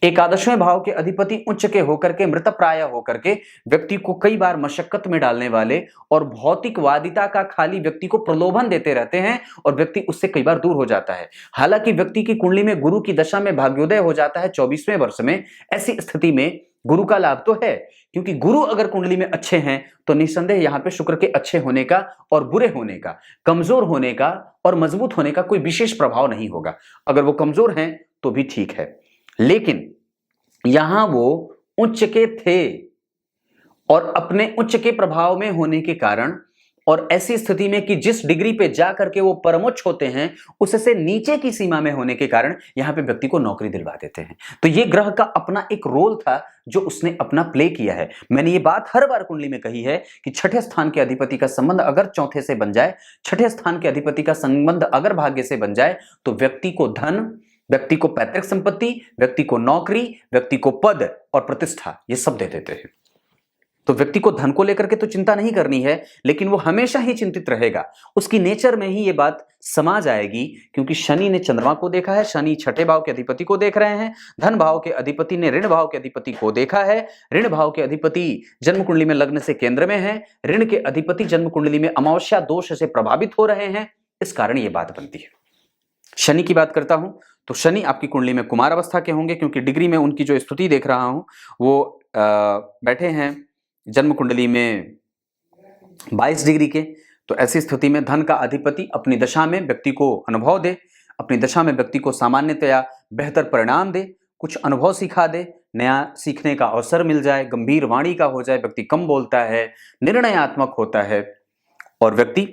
11वें भाव के अधिपति उच्च के होकर के, मृतप्राय होकर के व्यक्ति को कई बार मशक्कत में डालने वाले और भौतिकवादिता का खाली व्यक्ति को प्रलोभन देते रहते हैं, और व्यक्ति उससे कई बार दूर हो जाता है। हालांकि व्यक्ति की कुंडली में गुरु की दशा में भाग्योदय हो जाता है 24वें वर्ष में। ऐसी स्थिति में गुरु का लाभ तो है, क्योंकि गुरु अगर कुंडली में अच्छे हैं तो निस्संदेह यहां पे शुक्र के अच्छे होने का और बुरे होने का, कमजोर होने का और मजबूत होने का कोई विशेष प्रभाव नहीं होगा। अगर वो कमजोर हैं तो भी ठीक है, लेकिन यहां वो उच्च के थे और अपने उच्च के प्रभाव में होने के कारण, और ऐसी स्थिति में कि जिस डिग्री पे जा करके वो परमोच्च होते हैं, उससे नीचे की सीमा में होने के कारण यहां पे व्यक्ति को नौकरी दिलवा देते हैं। तो ये ग्रह का अपना एक रोल था जो उसने अपना प्ले किया है। मैंने ये बात हर बार कुंडली में कही है कि छठे स्थान के अधिपति का संबंध अगर चौथे से बन जाए, छठे स्थान के अधिपति का संबंध अगर भाग्य से बन जाए, तो व्यक्ति को धन, व्यक्ति को पैतृक संपत्ति, व्यक्ति को नौकरी, व्यक्ति को पद और प्रतिष्ठा, ये सब दे देते हैं। तो व्यक्ति को धन को लेकर के तो चिंता नहीं करनी है, लेकिन वो हमेशा ही चिंतित रहेगा। उसकी नेचर में ही ये बात समा जाएगी, क्योंकि शनि ने चंद्रमा को देखा है, शनि छठे भाव के अधिपति को देख रहे हैं, धन भाव के अधिपति ने ऋण भाव के अधिपति को देखा है, ऋण भाव के अधिपति जन्म कुंडली में लग्न से केंद्र में है, ऋण के अधिपति जन्म कुंडली में अमावस्या दोष से प्रभावित हो रहे हैं। इस कारण ये बात बनती है। शनि की बात करता हूं तो शनि आपकी कुंडली में कुमार अवस्था के होंगे, क्योंकि डिग्री में उनकी जो स्थिति देख रहा हूं वो बैठे हैं जन्म कुंडली में 22 डिग्री के। तो ऐसी स्थिति में धन का अधिपति अपनी दशा में व्यक्ति को अनुभव दे, अपनी दशा में व्यक्ति को सामान्यतया बेहतर परिणाम दे, कुछ अनुभव सिखा दे, नया सीखने का अवसर मिल जाए, गंभीर वाणी का हो जाए, व्यक्ति कम बोलता है, निर्णयात्मक होता है, और व्यक्ति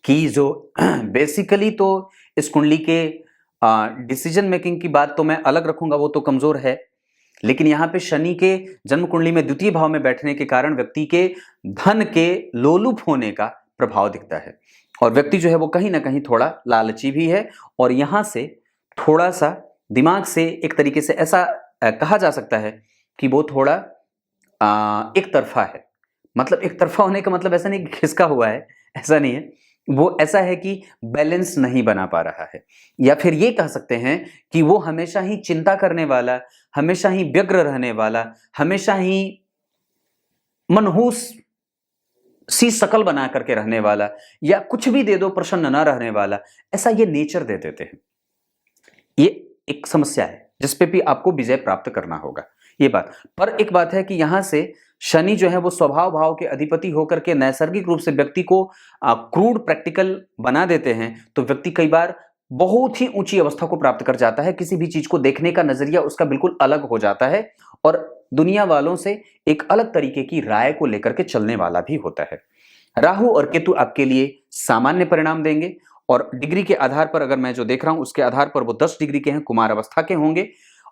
की जो बेसिकली तो इस कुंडली के डिसीजन मेकिंग की बात तो मैं अलग रखूंगा, वो तो कमजोर है, लेकिन यहाँ पे शनि के जन्म कुंडली में द्वितीय भाव में बैठने के कारण व्यक्ति के धन के लोलुप होने का प्रभाव दिखता है, और व्यक्ति जो है वो कहीं ना कहीं थोड़ा लालची भी है, और यहाँ से थोड़ा सा दिमाग से एक तरीके से ऐसा कहा जा सकता है कि वो थोड़ा एक तरफा है। मतलब एक तरफा होने का मतलब ऐसा नहीं कि खिसका हुआ है, ऐसा नहीं है, वो ऐसा है कि बैलेंस नहीं बना पा रहा है, या फिर ये कह सकते हैं कि वो हमेशा ही चिंता करने वाला, हमेशा ही व्यग्र रहने वाला, हमेशा ही मनहूस सी शकल बना करके रहने वाला, या कुछ भी दे दो प्रसन्न न रहने वाला, ऐसा ये नेचर दे देते हैं। ये एक समस्या है जिसपे भी आपको विजय प्राप्त करना होगा, ये बात। पर एक बात है कि यहां से शनि जो है वो स्वभाव भाव के अधिपति होकर के नैसर्गिक रूप से व्यक्ति को क्रूड प्रैक्टिकल बना देते हैं, तो व्यक्ति कई बार बहुत ही ऊंची अवस्था को प्राप्त कर जाता है, किसी भी चीज को देखने का नजरिया उसका बिल्कुल अलग हो जाता है और दुनिया वालों से एक अलग तरीके की राय को लेकर के चलने वाला भी होता है। राहु और केतु आपके लिए सामान्य परिणाम देंगे और डिग्री के आधार पर अगर मैं जो देख रहा हूं उसके आधार पर वो 10 डिग्री के हैं, कुमार अवस्था के होंगे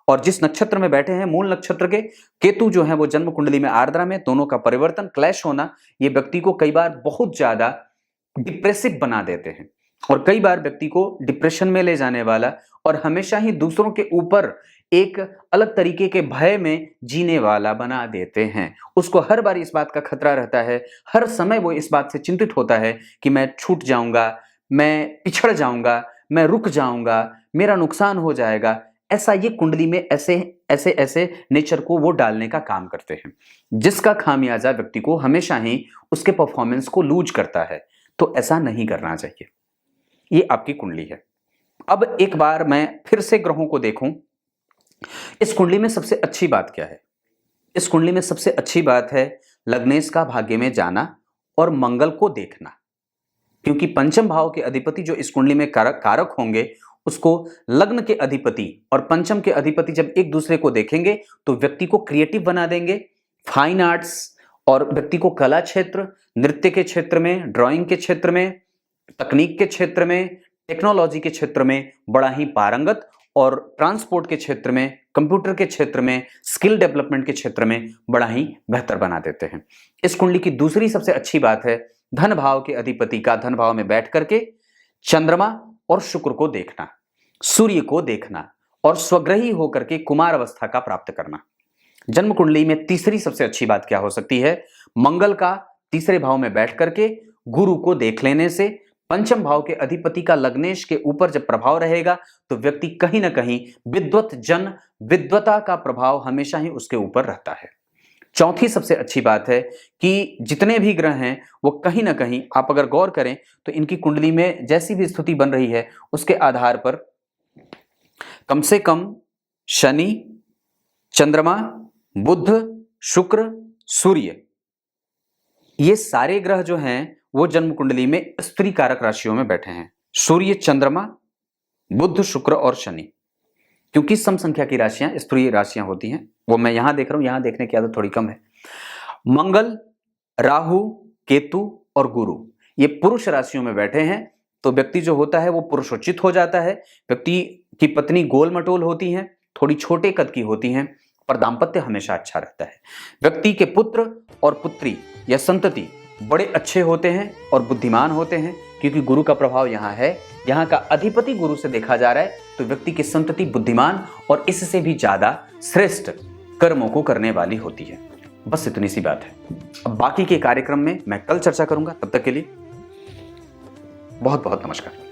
और जिस नक्षत्र में बैठे हैं मूल नक्षत्र के, केतु जो है वो जन्म कुंडली में आर्द्रा में, दोनों का परिवर्तन क्लैश होना ये व्यक्ति को कई बार बहुत ज्यादा डिप्रेसिव बना देते हैं और कई बार व्यक्ति को डिप्रेशन में ले जाने वाला और हमेशा ही दूसरों के ऊपर एक अलग तरीके के भय में जीने वाला बना देते हैं। उसको हर बार इस बात का खतरा रहता है, हर समय वो इस बात से चिंतित होता है कि मैं छूट जाऊंगा, मैं पिछड़ जाऊंगा, मैं रुक जाऊंगा, मेरा नुकसान हो जाएगा। ऐसा ये कुंडली में ऐसे ऐसे ऐसे नेचर को वो डालने का काम करते हैं, जिसका खामियाजा व्यक्ति को हमेशा ही उसके परफॉर्मेंस को लूज करता है। तो ऐसा नहीं करना चाहिए। ये आपकी कुंडली है। अब एक बार मैं फिर से ग्रहों को देखूं, इस कुंडली में सबसे अच्छी बात क्या है? इस कुंडली में सबसे अच्छी बात है लग्नेश का भाग्य में जाना और मंगल को देखना, क्योंकि पंचम भाव के अधिपति जो इस कुंडली में कारक होंगे, उसको लग्न के अधिपति और पंचम के अधिपति जब एक दूसरे को देखेंगे तो व्यक्ति को क्रिएटिव बना देंगे, फाइन आर्ट्स और व्यक्ति को कला क्षेत्र, नृत्य के क्षेत्र में, ड्राइंग के क्षेत्र में, तकनीक के क्षेत्र में, टेक्नोलॉजी के क्षेत्र में बड़ा ही पारंगत और ट्रांसपोर्ट के क्षेत्र में, कंप्यूटर के क्षेत्र में, स्किल डेवलपमेंट के क्षेत्र में बड़ा ही बेहतर बना देते हैं। इस कुंडली की दूसरी सबसे अच्छी बात है धन भाव के अधिपति का धन भाव में बैठ करके चंद्रमा और शुक्र को देखना, सूर्य को देखना और स्वग्रही होकर के कुमार अवस्था का प्राप्त करना। जन्म कुंडली में तीसरी सबसे अच्छी बात क्या हो सकती है? मंगल का तीसरे भाव में बैठ करके गुरु को देख लेने से पंचम भाव के अधिपति का लग्नेश के ऊपर जब प्रभाव रहेगा तो व्यक्ति कहीं ना कहीं विद्वत जन, विद्वता का प्रभाव हमेशा ही उसके ऊपर रहता है। चौथी सबसे अच्छी बात है कि जितने भी ग्रह हैं वो कहीं ना कहीं आप अगर गौर करें तो इनकी कुंडली में जैसी भी स्थिति बन रही है उसके आधार पर कम से कम शनि, चंद्रमा, बुध, शुक्र, सूर्य, ये सारे ग्रह जो हैं वो जन्म कुंडली में स्त्री कारक राशियों में बैठे हैं। सूर्य, चंद्रमा, बुध, शुक्र और शनि, क्योंकि सम संख्या की राशियां स्त्री राशियां होती हैं, वो मैं यहां देख रहा हूं, यहां देखने की आदत थोड़ी कम है। मंगल, राहु, केतु और गुरु ये पुरुष राशियों में बैठे हैं तो व्यक्ति जो होता है वो पुरुषोचित हो जाता है। व्यक्ति की पत्नी गोल मटोल होती हैं, थोड़ी छोटे कद की होती हैं, पर दाम्पत्य हमेशा अच्छा रहता है। व्यक्ति के पुत्र और पुत्री या संतति बड़े अच्छे होते हैं और बुद्धिमान होते हैं, क्योंकि गुरु का प्रभाव यहाँ है, यहाँ का अधिपति गुरु से देखा जा रहा है, तो व्यक्ति की संतति बुद्धिमान और इससे भी ज्यादा श्रेष्ठ कर्मों को करने वाली होती है। बस इतनी सी बात है। अब बाकी के कार्यक्रम में मैं कल चर्चा करूंगा। तब तक के लिए बहुत बहुत नमस्कार।